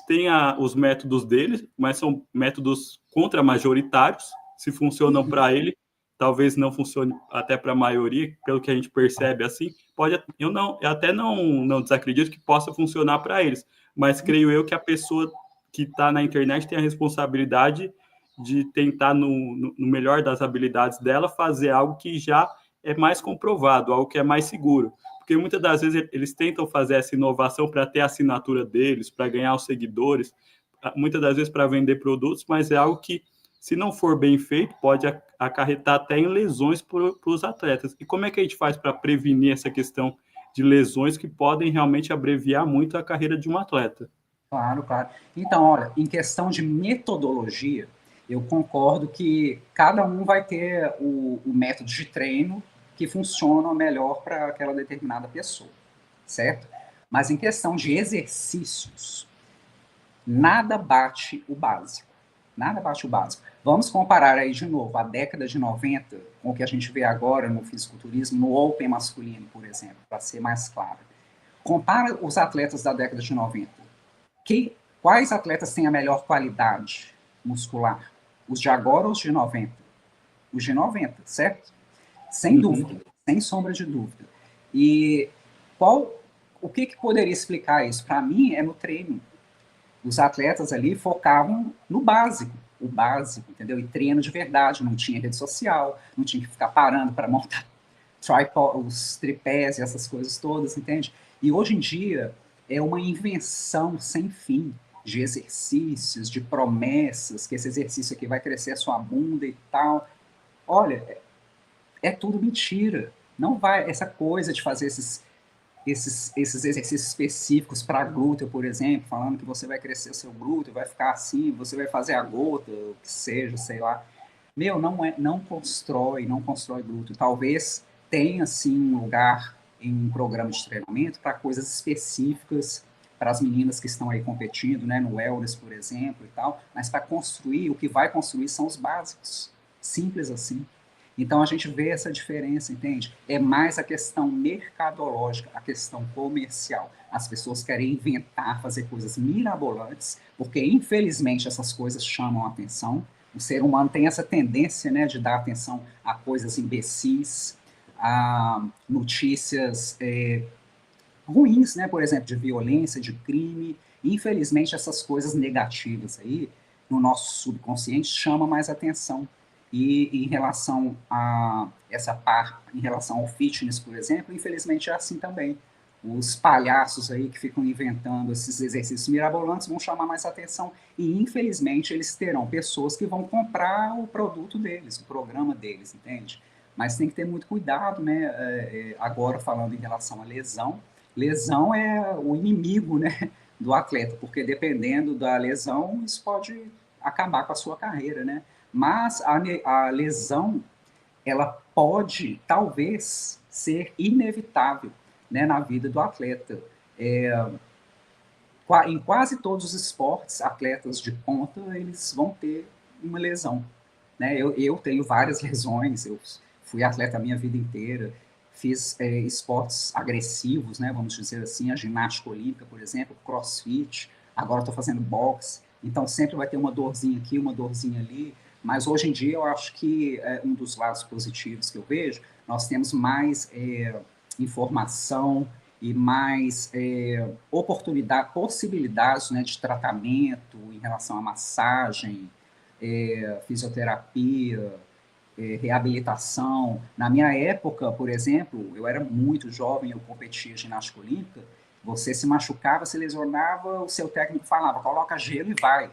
têm os métodos deles, mas são métodos contra-majoritários, se funcionam para ele, talvez não funcione até para a maioria, pelo que a gente percebe assim. Eu até não desacredito que possa funcionar para eles, mas creio eu que a pessoa que está na internet tem a responsabilidade de tentar, no melhor das habilidades dela, fazer algo que já é mais comprovado, algo que é mais seguro. Porque muitas das vezes eles tentam fazer essa inovação para ter a assinatura deles, para ganhar os seguidores, muitas das vezes para vender produtos, mas é algo que, se não for bem feito, pode acarretar até em lesões para os atletas. E como é que a gente faz para prevenir essa questão de lesões que podem realmente abreviar muito a carreira de um atleta? Claro, claro. Então, olha, em questão de metodologia, eu concordo que cada um vai ter o método de treino que funciona melhor para aquela determinada pessoa, certo? Mas em questão de exercícios, nada bate o básico. Nada bate o básico. Vamos comparar aí de novo a década de 90 com o que a gente vê agora no fisiculturismo, no Open masculino, por exemplo, para ser mais claro. Compara os atletas da década de 90. Quais atletas têm a melhor qualidade muscular? Os de agora ou os de 90? Os de 90, certo? sem Uhum. dúvida, sem sombra de dúvida. E qual, o que poderia explicar isso? Para mim, é no treino. Os atletas ali focavam no básico, o básico, entendeu? E treino de verdade, não tinha rede social, não tinha que ficar parando para montar os tripés e essas coisas todas, entende? E hoje em dia é uma invenção sem fim de exercícios, de promessas, que esse exercício aqui vai crescer a sua bunda e tal. Olha, é tudo mentira. Não vai, essa coisa de fazer esses exercícios específicos para glúteo, por exemplo, falando que você vai crescer seu glúteo, vai ficar assim, você vai fazer a gota, o que seja, sei lá. Meu, não constrói glúteo. Talvez tenha sim um lugar em um programa de treinamento para coisas específicas para as meninas que estão aí competindo, né, no wellness, por exemplo, e tal, mas para construir, o que vai construir são os básicos. Simples assim. Então a gente vê essa diferença, entende? É mais a questão mercadológica, a questão comercial. As pessoas querem inventar, fazer coisas mirabolantes, porque infelizmente essas coisas chamam a atenção. O ser humano tem essa tendência, né, de dar atenção a coisas imbecis, a notícias ruins, né, por exemplo, de violência, de crime. Infelizmente essas coisas negativas aí no nosso subconsciente chamam mais atenção. E em relação a essa parte, em relação ao fitness, por exemplo, infelizmente é assim também. Os palhaços aí que ficam inventando esses exercícios mirabolantes vão chamar mais atenção e, infelizmente, eles terão pessoas que vão comprar o produto deles, o programa deles, entende? Mas tem que ter muito cuidado, né? Agora, falando em relação à lesão, lesão é o inimigo, né, do atleta, porque dependendo da lesão, isso pode acabar com a sua carreira, né? Mas a lesão, ela pode, talvez, ser inevitável, né, na vida do atleta. Em quase todos os esportes, atletas de ponta, eles vão ter uma lesão. Né? Eu tenho várias lesões, eu fui atleta a minha vida inteira, fiz esportes agressivos, né, vamos dizer assim, a ginástica olímpica, por exemplo, crossfit, agora estou fazendo boxe, então sempre vai ter uma dorzinha aqui, uma dorzinha ali, mas hoje em dia eu acho que um dos lados positivos que eu vejo, nós temos mais informação e mais oportunidade, possibilidades, né, de tratamento em relação à massagem, fisioterapia, reabilitação. Na minha época, por exemplo, eu era muito jovem, eu competia ginástica olímpica, você se machucava, se lesionava, o seu técnico falava, coloca gelo e vai.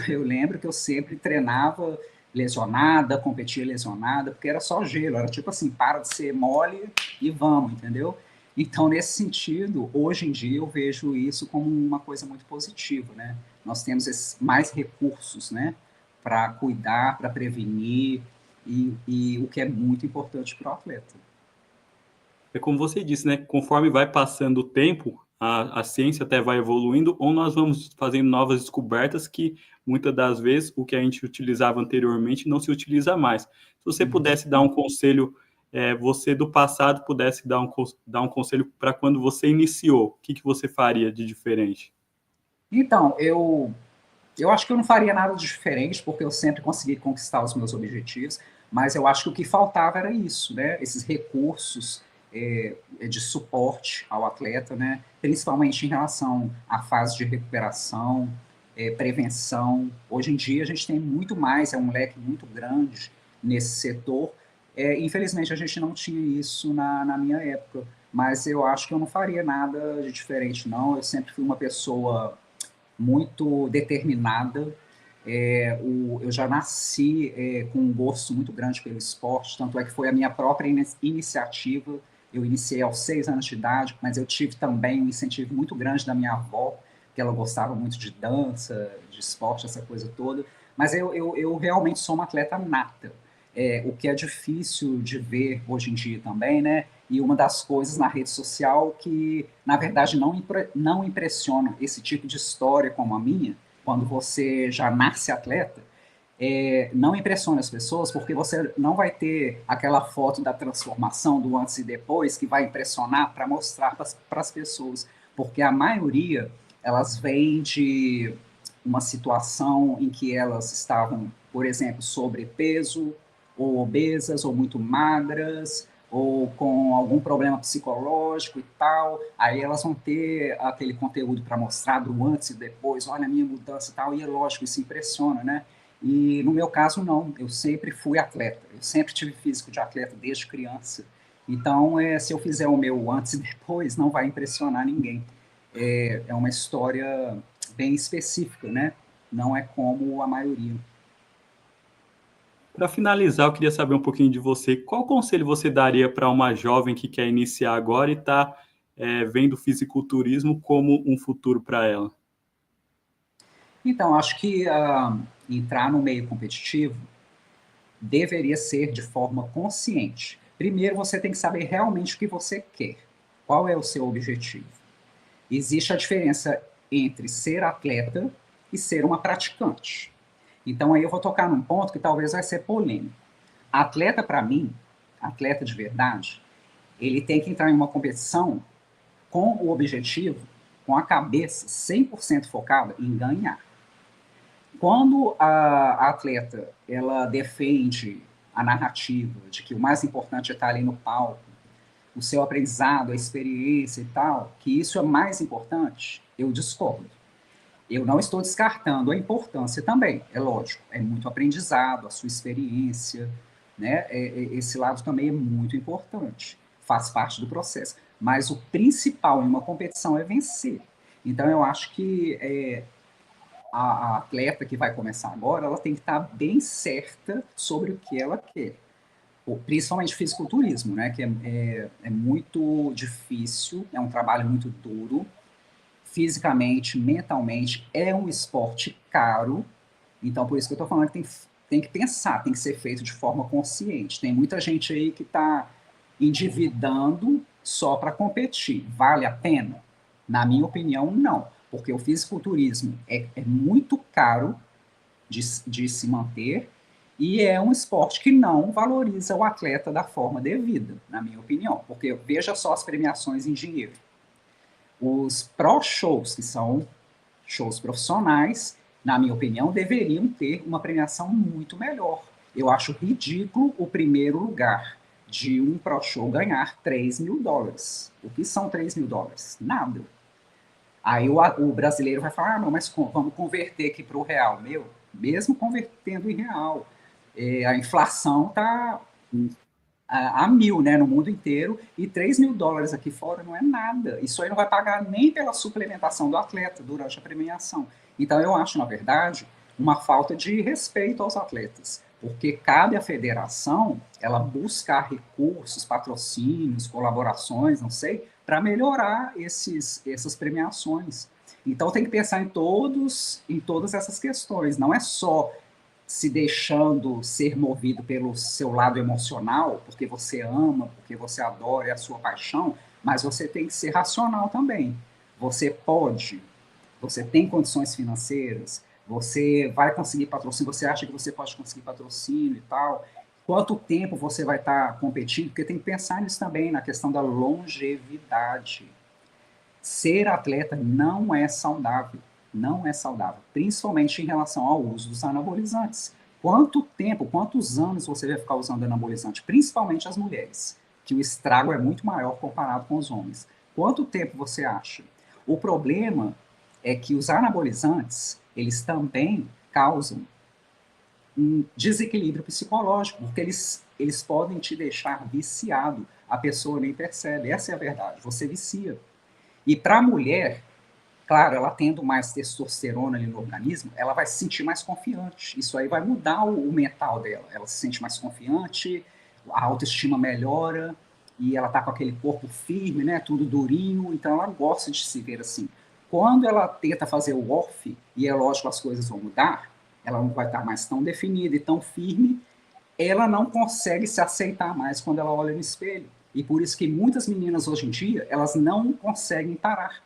Eu lembro que eu sempre treinava lesionada, competia lesionada, porque era só gelo, era tipo assim, para de ser mole e vamos, entendeu? Então, nesse sentido, hoje em dia eu vejo isso como uma coisa muito positiva, né? Nós temos mais recursos, né, para cuidar, para prevenir, e o que é muito importante para o atleta. É como você disse, né? Conforme vai passando o tempo, a ciência até vai evoluindo, ou nós vamos fazendo novas descobertas que muitas das vezes o que a gente utilizava anteriormente não se utiliza mais. Se você pudesse dar um conselho, você do passado pudesse dar um conselho para quando você iniciou, o que você faria de diferente? Então, eu acho que eu não faria nada de diferente, porque eu sempre consegui conquistar os meus objetivos, mas eu acho que o que faltava era isso, né? Esses recursos de suporte ao atleta, né? Principalmente em relação à fase de recuperação, prevenção. Hoje em dia a gente tem muito mais, é um leque muito grande nesse setor. Infelizmente a gente não tinha isso na minha época, mas eu acho que eu não faria nada de diferente, não. Eu sempre fui uma pessoa muito determinada. Eu já nasci com um gosto muito grande pelo esporte, tanto é que foi a minha própria iniciativa. Eu iniciei aos 6 anos de idade, mas eu tive também um incentivo muito grande da minha avó, que ela gostava muito de dança, de esporte, essa coisa toda. Mas eu realmente sou uma atleta nata, o que é difícil de ver hoje em dia também, né? E uma das coisas na rede social que, na verdade, não impressiona esse tipo de história como a minha, quando você já nasce atleta, não impressiona as pessoas, porque você não vai ter aquela foto da transformação do antes e depois que vai impressionar para mostrar para as pessoas, porque a maioria, elas vêm de uma situação em que elas estavam, por exemplo, sobrepeso, ou obesas, ou muito magras, ou com algum problema psicológico e tal, aí elas vão ter aquele conteúdo para mostrar do antes e depois, olha a minha mudança e tal, e é lógico, isso impressiona, né? E no meu caso, não, eu sempre fui atleta, eu sempre tive físico de atleta desde criança, então se eu fizer o meu antes e depois, não vai impressionar ninguém. É uma história bem específica, né? Não é como a maioria. Para finalizar, eu queria saber um pouquinho de você. Qual conselho você daria para uma jovem que quer iniciar agora e está vendo o fisiculturismo como um futuro para ela? Então, acho que entrar no meio competitivo deveria ser de forma consciente. Primeiro, você tem que saber realmente o que você quer. Qual é o seu objetivo? Existe a diferença entre ser atleta e ser uma praticante. Então, aí eu vou tocar num ponto que talvez vai ser polêmico. Atleta, para mim, atleta de verdade, ele tem que entrar em uma competição com o objetivo, com a cabeça 100% focada em ganhar. Quando a atleta ela defende a narrativa de que o mais importante é estar ali no palco, o seu aprendizado, a experiência e tal, que isso é mais importante, eu discordo. Eu não estou descartando a importância também, é lógico, é muito aprendizado, a sua experiência, né? Esse lado também é muito importante, faz parte do processo. Mas o principal em uma competição é vencer. Então eu acho que a atleta que vai começar agora, ela tem que estar bem certa sobre o que ela quer. Principalmente fisiculturismo, né? Que é muito difícil, é um trabalho muito duro, fisicamente, mentalmente, é um esporte caro. Então, por isso que eu estou falando que tem que pensar, tem que ser feito de forma consciente. Tem muita gente aí que está endividando só para competir. Vale a pena? Na minha opinião, não. Porque o fisiculturismo é muito caro de se manter e é um esporte que não valoriza o atleta da forma devida, na minha opinião. Porque veja só as premiações em dinheiro. Os pro shows, que são shows profissionais, na minha opinião, deveriam ter uma premiação muito melhor. Eu acho ridículo o primeiro lugar de um pro show ganhar US$ 3.000. O que são US$ 3.000? Nada. Aí o brasileiro vai falar, não, mas vamos converter aqui para o real. Meu, mesmo convertendo em real, a inflação está a mil, né, no mundo inteiro, e US$ 3.000 aqui fora não é nada. Isso aí não vai pagar nem pela suplementação do atleta durante a premiação. Então eu acho, na verdade, uma falta de respeito aos atletas, porque cabe à federação ela buscar recursos, patrocínios, colaborações, não sei, para melhorar essas premiações. Então tem que pensar em todas essas questões. Não é só se deixando ser movido pelo seu lado emocional, porque você ama, porque você adora, é a sua paixão, mas você tem que ser racional também. Você pode, você tem condições financeiras, você vai conseguir patrocínio, você acha que você pode conseguir patrocínio e tal. Quanto tempo você vai estar competindo? Porque tem que pensar nisso também, na questão da longevidade. Ser atleta não é saudável, não é saudável, principalmente em relação ao uso dos anabolizantes. Quanto tempo, quantos anos você vai ficar usando anabolizante, principalmente as mulheres, que o estrago é muito maior comparado com os homens. Quanto tempo você acha? O problema é que os anabolizantes, eles também causam um desequilíbrio psicológico, porque eles podem te deixar viciado, a pessoa nem percebe, essa é a verdade, você vicia. E para a mulher, claro, ela tendo mais testosterona ali no organismo, ela vai se sentir mais confiante. Isso aí vai mudar o mental dela. Ela se sente mais confiante, a autoestima melhora e ela tá com aquele corpo firme, né, tudo durinho, então ela gosta de se ver assim. Quando ela tenta fazer o off, e é lógico as coisas vão mudar, ela não vai estar mais tão definida e tão firme, ela não consegue se aceitar mais quando ela olha no espelho. E por isso que muitas meninas hoje em dia, elas não conseguem parar.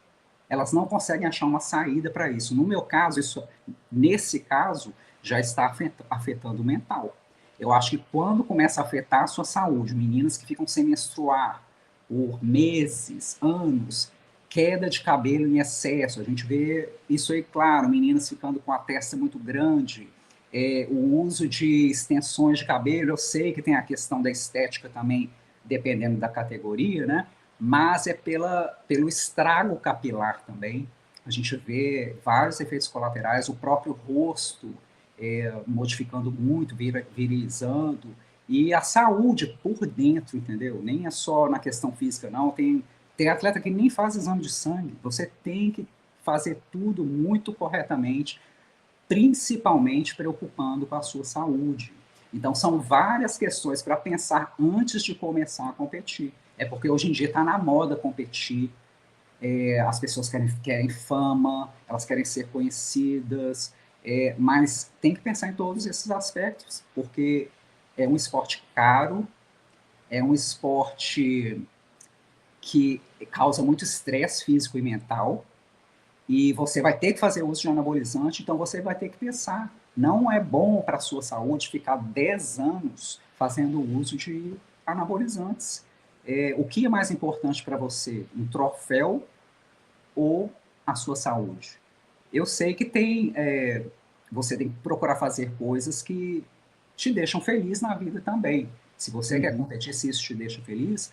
Elas não conseguem achar uma saída para isso. No meu caso, nesse caso, já está afetando o mental. Eu acho que quando começa a afetar a sua saúde, meninas que ficam sem menstruar por meses, anos, queda de cabelo em excesso, a gente vê isso aí, claro, meninas ficando com a testa muito grande, o uso de extensões de cabelo. Eu sei que tem a questão da estética também, dependendo da categoria, né? Mas é pelo estrago capilar também. A gente vê vários efeitos colaterais, o próprio rosto modificando muito, virilizando, e a saúde por dentro, entendeu? Nem é só na questão física, não. Tem atleta que nem faz exame de sangue. Você tem que fazer tudo muito corretamente, principalmente preocupando com a sua saúde. Então, são várias questões para pensar antes de começar a competir. É porque hoje em dia está na moda competir, as pessoas querem fama, elas querem ser conhecidas, mas tem que pensar em todos esses aspectos, porque é um esporte caro, é um esporte que causa muito estresse físico e mental, e você vai ter que fazer uso de anabolizante, então você vai ter que pensar. Não é bom para a sua saúde ficar 10 anos fazendo uso de anabolizantes. O que é mais importante para você? Um troféu ou a sua saúde? Eu sei que você tem que procurar fazer coisas que te deixam feliz na vida também. Se você quer competir, se isso te deixa feliz,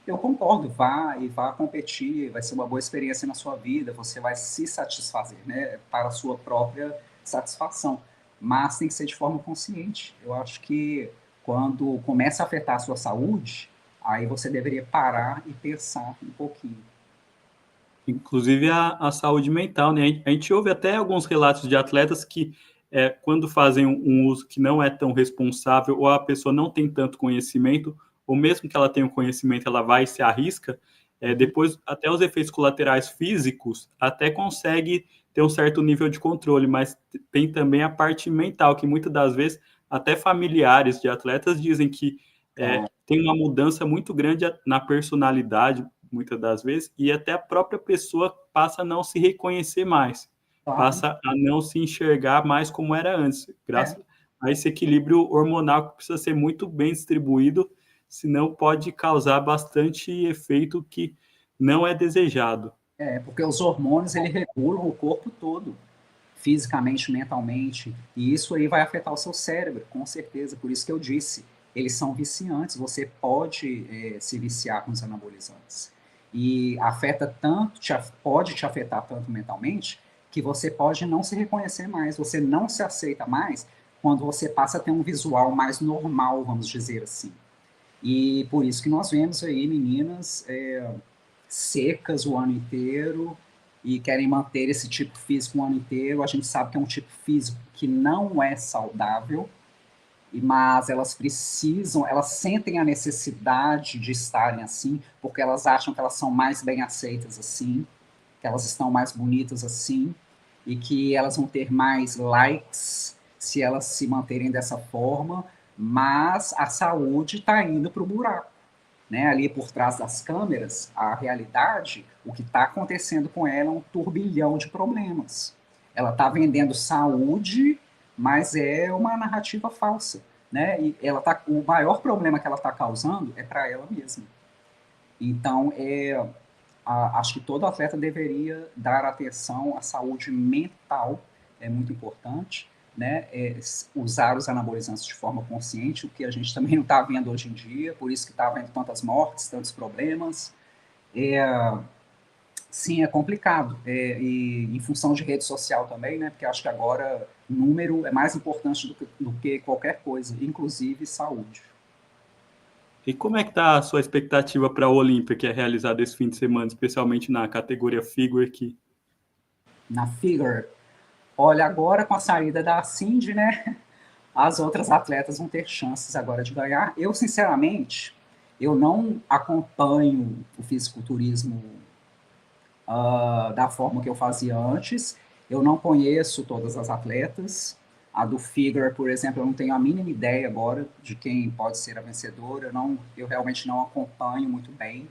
eu concordo, vá competir, vai ser uma boa experiência na sua vida, você vai se satisfazer, né, para a sua própria satisfação, mas tem que ser de forma consciente. Eu acho que quando começa a afetar a sua saúde, aí você deveria parar e pensar um pouquinho. Inclusive a saúde mental, né? A gente ouve até alguns relatos de atletas que, quando fazem um uso que não é tão responsável, ou a pessoa não tem tanto conhecimento, ou mesmo que ela tenha o conhecimento, ela vai e se arrisca, depois até os efeitos colaterais físicos até consegue ter um certo nível de controle, mas tem também a parte mental, que muitas das vezes até familiares de atletas dizem que Então, tem uma mudança muito grande na personalidade, muitas das vezes, e até a própria pessoa passa a não se reconhecer mais, claro, passa a não se enxergar mais como era antes, é, graças a esse equilíbrio hormonal que precisa ser muito bem distribuído, senão pode causar bastante efeito que não é desejado. porque os hormônios, ele regulam o corpo todo, fisicamente, mentalmente, e isso aí vai afetar o seu cérebro, com certeza. Por isso que eu disse, eles são viciantes. Você pode se viciar com os anabolizantes, e pode te afetar tanto mentalmente, que você pode não se reconhecer mais, você não se aceita mais quando você passa a ter um visual mais normal, vamos dizer assim. E por isso que nós vemos aí meninas secas o ano inteiro e querem manter esse tipo físico o ano inteiro. A gente sabe que é um tipo físico que não é saudável, mas elas sentem a necessidade de estarem assim, porque elas acham que elas são mais bem aceitas assim, que elas estão mais bonitas assim, e que elas vão ter mais likes se elas se manterem dessa forma, mas a saúde está indo para o buraco. Né, ali por trás das câmeras, a realidade, o que está acontecendo com ela é um turbilhão de problemas. Ela está vendendo saúde, mas é uma narrativa falsa. Né? E o maior problema que ela está causando é para ela mesma. Então, acho que todo atleta deveria dar atenção à saúde mental, é muito importante, né? Usar os anabolizantes de forma consciente, o que a gente também não está vendo hoje em dia, por isso que está havendo tantas mortes, tantos problemas. Sim, é complicado, e em função de rede social também, né? Porque acho que agora número é mais importante do que qualquer coisa, inclusive saúde. E como é que está a sua expectativa para a Olímpia, que é realizada esse fim de semana, especialmente na categoria Figure, que Na figure, olha, agora com a saída da Cindy, né? As outras atletas vão ter chances agora de ganhar. Eu, sinceramente, eu não acompanho o fisiculturismo da forma que eu fazia antes. Eu não conheço todas as atletas. A do figure, por exemplo, eu não tenho a mínima ideia agora de quem pode ser a vencedora. Eu realmente não acompanho muito bem.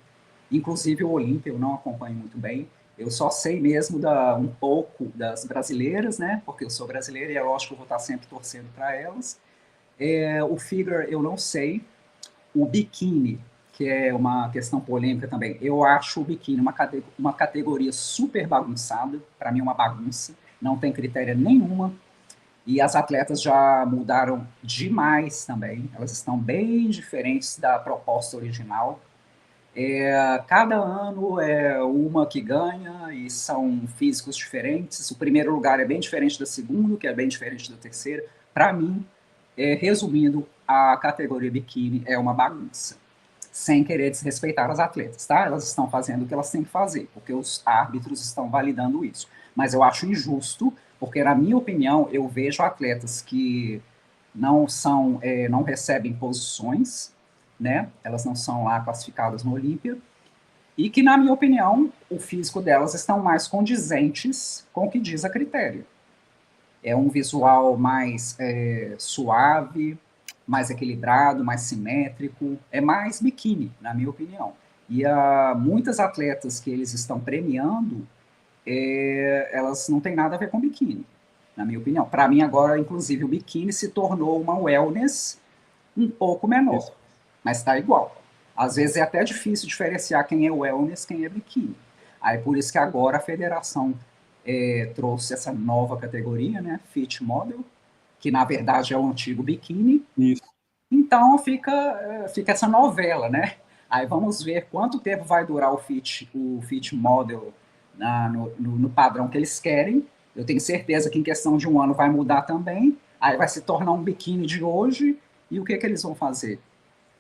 Inclusive o Olímpia eu não acompanho muito bem. Eu só sei mesmo um pouco das brasileiras, né? Porque eu sou brasileira e é lógico que eu vou estar sempre torcendo para elas. O figure eu não sei. O biquíni, que é uma questão polêmica também, eu acho o biquíni uma categoria super bagunçada. Para mim, é uma bagunça. Não tem critério nenhuma. E as atletas já mudaram demais também, elas estão bem diferentes da proposta original. Cada ano é uma que ganha e são físicos diferentes. O primeiro lugar é bem diferente do segundo, que é bem diferente do terceiro. Para mim, resumindo, a categoria biquíni é uma bagunça, sem querer desrespeitar as atletas, tá? Elas estão fazendo o que elas têm que fazer, porque os árbitros estão validando isso. Mas eu acho injusto, porque, na minha opinião, eu vejo atletas que não recebem posições, né? Elas não são lá classificadas no Olímpia, e que, na minha opinião, o físico delas estão mais condizentes com o que diz a critério. É um visual mais suave, mais equilibrado, mais simétrico, é mais biquíni, na minha opinião. E muitas atletas que eles estão premiando, elas não têm nada a ver com biquíni, na minha opinião. Para mim, agora, inclusive, o biquíni se tornou uma wellness um pouco menor, Isso. mas está igual. Às vezes é até difícil diferenciar quem é wellness, quem é biquíni. Aí por isso que agora a federação trouxe essa nova categoria, né, Fit Model, que na verdade é o antigo biquíni. Isso. Então fica essa novela, né? Aí vamos ver quanto tempo vai durar o Fit Model no padrão que eles querem. Eu tenho certeza que em questão de um ano vai mudar também. Aí vai se tornar um biquíni de hoje. E o que eles vão fazer?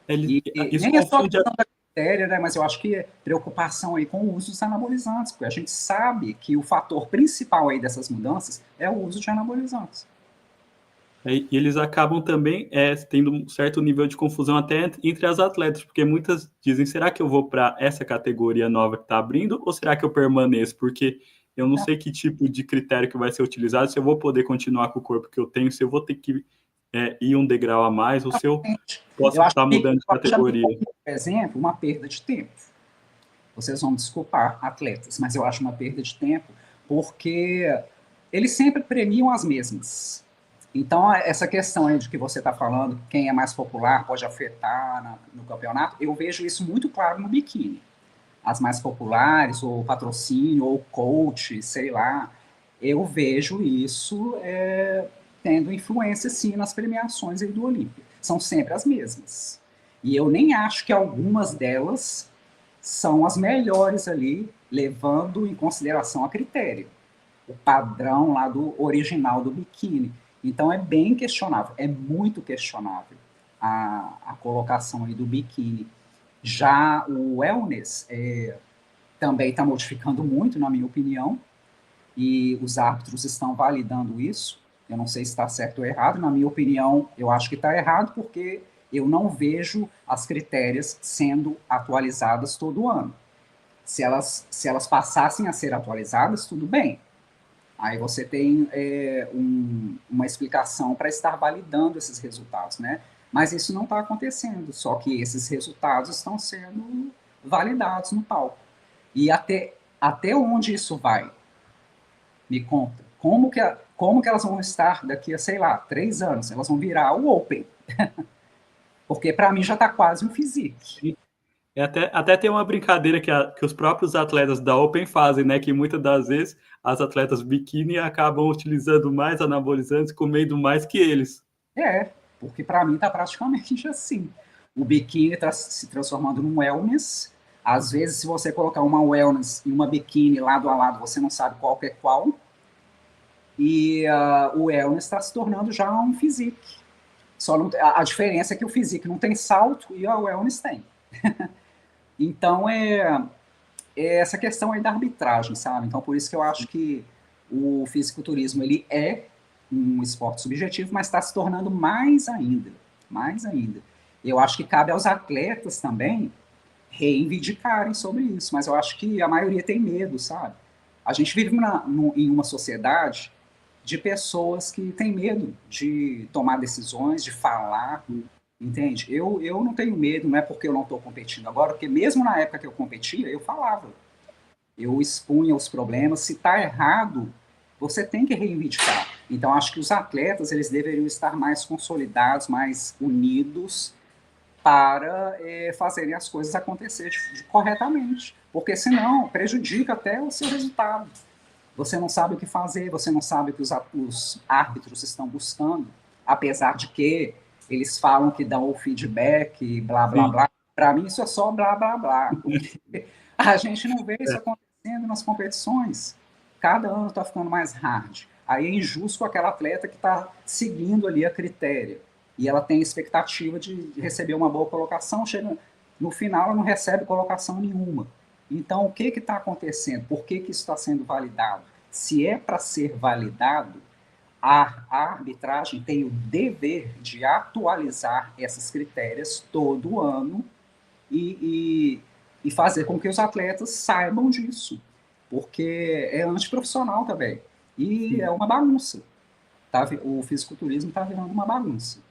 Isso Nem é só confunde. questão da critéria, né? Mas eu acho que preocupação aí com o uso dos anabolizantes, porque a gente sabe que o fator principal aí dessas mudanças é o uso de anabolizantes. E eles acabam também tendo um certo nível de confusão até entre as atletas, porque muitas dizem, será que eu vou para essa categoria nova que está abrindo, ou será que eu permaneço? Porque eu não sei que tipo de critério que vai ser utilizado, se eu vou poder continuar com o corpo que eu tenho, se eu vou ter que ir um degrau a mais, ou se eu Eu posso acho estar que, mudando de categoria. por exemplo, uma perda de tempo. Vocês vão me desculpar, atletas, mas eu acho uma perda de tempo, porque eles sempre premiam as mesmas. Então, essa questão aí de que você está falando, quem é mais popular pode afetar no campeonato, eu vejo isso muito claro no biquíni. As mais populares, ou patrocínio, ou coach, sei lá, eu vejo isso tendo influência, sim, nas premiações aí do Olímpia. São sempre as mesmas. E eu nem acho que algumas delas são as melhores ali, levando em consideração a critério, o padrão lá do original do biquíni. Então é bem questionável, é muito questionável a colocação aí do biquíni. Já o wellness também está modificando muito, na minha opinião, e os árbitros estão validando isso. Eu não sei se está certo ou errado, na minha opinião, eu acho que está errado, porque eu não vejo as critérias sendo atualizadas todo ano. Se elas passassem a ser atualizadas, tudo bem. Aí você tem uma explicação para estar validando esses resultados, né? Mas isso não está acontecendo, só que esses resultados estão sendo validados no palco. E até onde isso vai? Me conta. Como que elas vão estar daqui a, sei lá, 3 anos? Elas vão virar o Open. Porque para mim já está quase um physique. Até tem uma brincadeira que os próprios atletas da Open fazem, né? Que muitas das vezes as atletas biquíni acabam utilizando mais anabolizantes, comendo mais que eles. Porque para mim está praticamente assim. O biquíni está se transformando num wellness. Às vezes, se você colocar uma wellness e uma biquíni lado a lado, você não sabe qual que é qual. E o wellness está se tornando já um physique. Só não, a diferença é que o physique não tem salto e a wellness tem. Então, essa questão aí da arbitragem, sabe? Então, por isso que eu acho que o fisiculturismo, ele é um esporte subjetivo, mas está se tornando mais ainda, mais ainda. Eu acho que cabe aos atletas também reivindicarem sobre isso, mas eu acho que a maioria tem medo, sabe? A gente vive em uma sociedade de pessoas que têm medo de tomar decisões, de falar, entende? Eu não tenho medo, não é porque eu não estou competindo agora, porque mesmo na época que eu competia, eu falava, eu expunha os problemas, se está errado, você tem que reivindicar. Então, acho que os atletas, eles deveriam estar mais consolidados, mais unidos, para fazerem as coisas acontecerem corretamente, porque senão prejudica até o seu resultado, você não sabe o que fazer, você não sabe o que os árbitros estão buscando, apesar de que eles falam que dão o feedback, blá, blá, Sim, blá. Para mim, isso é só blá, blá, blá, porque a gente não vê isso é, acontecendo nas competições. Cada ano está ficando mais hard. Aí é injusto com aquela atleta que está seguindo ali a critério. E ela tem expectativa de receber uma boa colocação, chega no final ela não recebe colocação nenhuma. Então, o que está acontecendo? Por que isso está sendo validado? Se é para ser validado, a arbitragem tem o dever de atualizar essas critérias todo ano e fazer com que os atletas saibam disso, porque é antiprofissional também. E é sim. uma bagunça. Tá? O fisiculturismo está virando uma bagunça.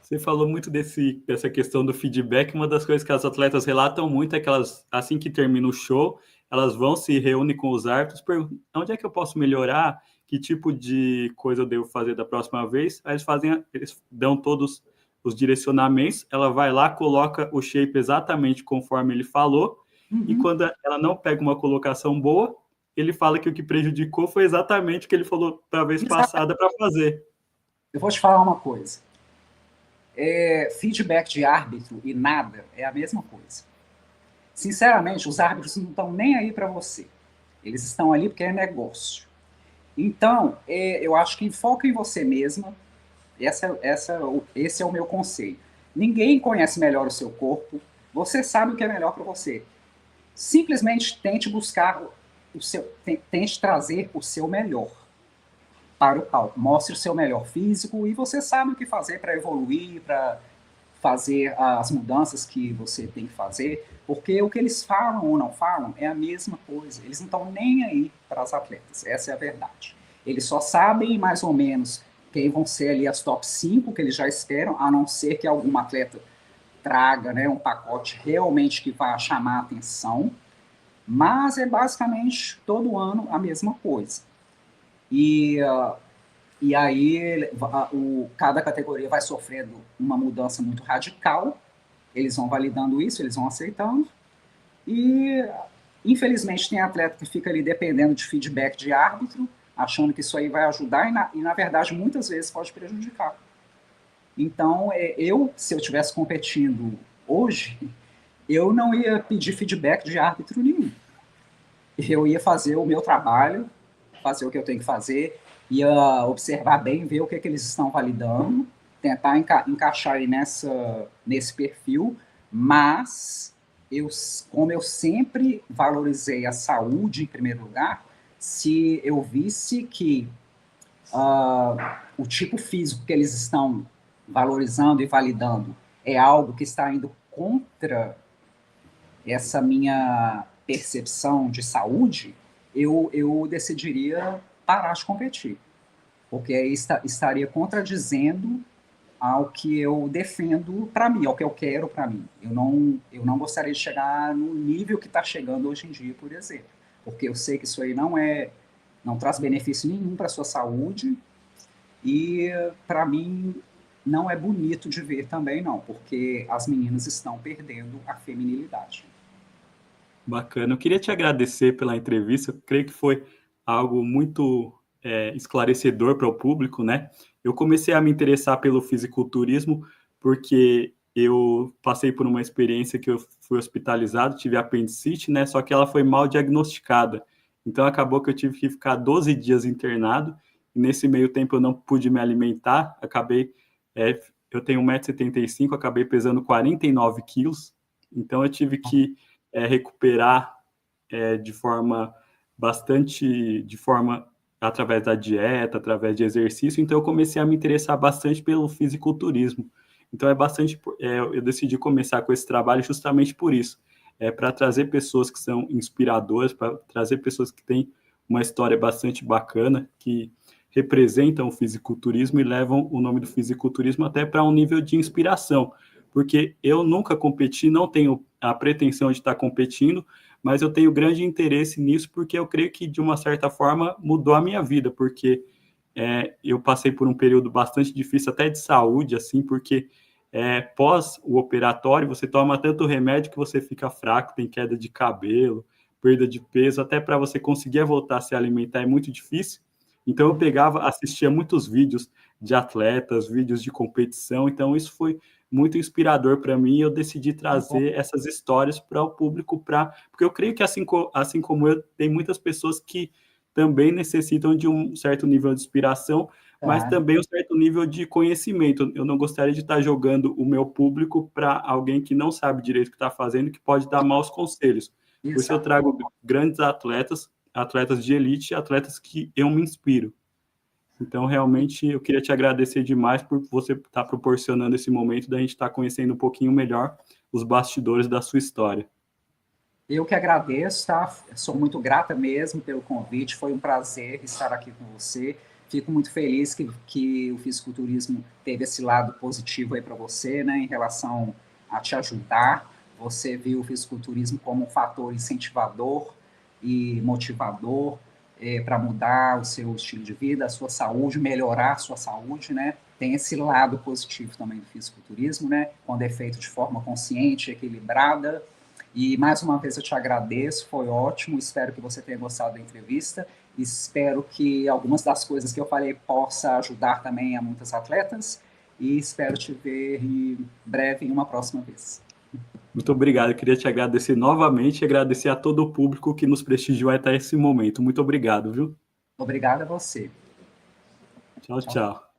Você falou muito dessa questão do feedback. Uma das coisas que as atletas relatam muito é que elas, assim que termina o show, elas vão se reúnem com os árbitros, perguntam onde é que eu posso melhorar, que tipo de coisa eu devo fazer da próxima vez. Aí eles dão todos os direcionamentos, ela vai lá, coloca o shape exatamente conforme ele falou, e Uhum. quando ela não pega uma colocação boa, ele fala que o que prejudicou foi exatamente o que ele falou da vez passada para fazer. Eu vou te falar uma coisa. Feedback de árbitro e nada é a mesma coisa. Sinceramente, os árbitros não estão nem aí para você. Eles estão ali porque é negócio. Então, eu acho que foca em você mesma. Esse é o meu conselho. Ninguém conhece melhor o seu corpo. Você sabe o que é melhor para você. Simplesmente tente buscar tente trazer o seu melhor para o palco. Mostre o seu melhor físico e você sabe o que fazer para evoluir, para fazer as mudanças que você tem que fazer, porque o que eles falam ou não falam é a mesma coisa. Eles não estão nem aí para as atletas, essa é a verdade. Eles só sabem mais ou menos quem vão ser ali as top 5 que eles já esperam, a não ser que algum atleta traga, né, um pacote realmente que vai chamar a atenção, mas é basicamente todo ano a mesma coisa. E e aí cada categoria vai sofrendo uma mudança muito radical, eles vão validando isso, eles vão aceitando, e infelizmente tem atleta que fica ali dependendo de feedback de árbitro, achando que isso aí vai ajudar, na verdade muitas vezes pode prejudicar. Então, se eu estivesse competindo hoje, eu não ia pedir feedback de árbitro nenhum. Eu ia fazer o meu trabalho, fazer o que eu tenho que fazer, ia observar bem, ver o que, que eles estão validando, tentar encaixar aí nesse perfil, mas como eu sempre valorizei a saúde em primeiro lugar, se eu visse que o tipo físico que eles estão valorizando e validando é algo que está indo contra essa minha percepção de saúde, eu decidiria parar de competir, porque aí estaria contradizendo ao que eu defendo para mim, ao que eu quero para mim. Eu não gostaria de chegar no nível que está chegando hoje em dia, por exemplo, porque eu sei que isso aí não traz benefício nenhum para a sua saúde e para mim não é bonito de ver também não, porque as meninas estão perdendo a feminilidade. Bacana. Eu queria te agradecer pela entrevista. Eu creio que foi algo muito esclarecedor para o público, né? Eu comecei a me interessar pelo fisiculturismo porque eu passei por uma experiência que eu fui hospitalizado, tive apendicite, né? Só que ela foi mal diagnosticada. Então acabou que eu tive que ficar 12 dias internado. E nesse meio tempo eu não pude me alimentar. Eu tenho 1,75 m, acabei pesando 49 quilos. Então eu tive que recuperar de forma de forma através da dieta, através de exercício. Então eu comecei a me interessar bastante pelo fisiculturismo. Então eu decidi começar com esse trabalho justamente por isso, para trazer pessoas que são inspiradoras, para trazer pessoas que têm uma história bastante bacana, que representam o fisiculturismo e levam o nome do fisiculturismo até para um nível de inspiração, porque eu nunca competi, não tenho a pretensão de estar competindo, mas eu tenho grande interesse nisso porque eu creio que, de uma certa forma, mudou a minha vida, porque eu passei por um período bastante difícil, até de saúde, assim, porque pós o operatório, você toma tanto remédio que você fica fraco, tem queda de cabelo, perda de peso, até para você conseguir voltar a se alimentar é muito difícil. Então eu pegava, assistia muitos vídeos de atletas, vídeos de competição, então isso foi muito inspirador para mim e eu decidi Que bom. trazer essas histórias para o público, porque eu creio que assim como eu, tem muitas pessoas que também necessitam de um certo nível de inspiração, mas Claro, também um certo nível de conhecimento. Eu não gostaria de estar jogando o meu público para alguém que não sabe direito o que está fazendo, que pode dar maus conselhos. Por isso eu exato. trago grandes atletas, atletas de elite, atletas que eu me inspiro. Então, realmente, eu queria te agradecer demais por você estar proporcionando esse momento da gente estar conhecendo um pouquinho melhor os bastidores da sua história. Eu que agradeço, tá? Sou muito grata mesmo pelo convite, foi um prazer estar aqui com você. Fico muito feliz que o fisiculturismo teve esse lado positivo aí para você, né, em relação a te ajudar. Você viu o fisiculturismo como um fator incentivador e motivador para mudar o seu estilo de vida, a sua saúde, melhorar a sua saúde, né? Tem esse lado positivo também do fisiculturismo, né? Quando é feito de forma consciente, equilibrada. E mais uma vez eu te agradeço, foi ótimo, espero que você tenha gostado da entrevista, espero que algumas das coisas que eu falei possa ajudar também a muitos atletas e espero te ver em breve em uma próxima vez. Muito obrigado, eu queria te agradecer novamente e agradecer a todo o público que nos prestigiou até esse momento. Muito obrigado, viu? Obrigado a você. Tchau, Tchau. tchau.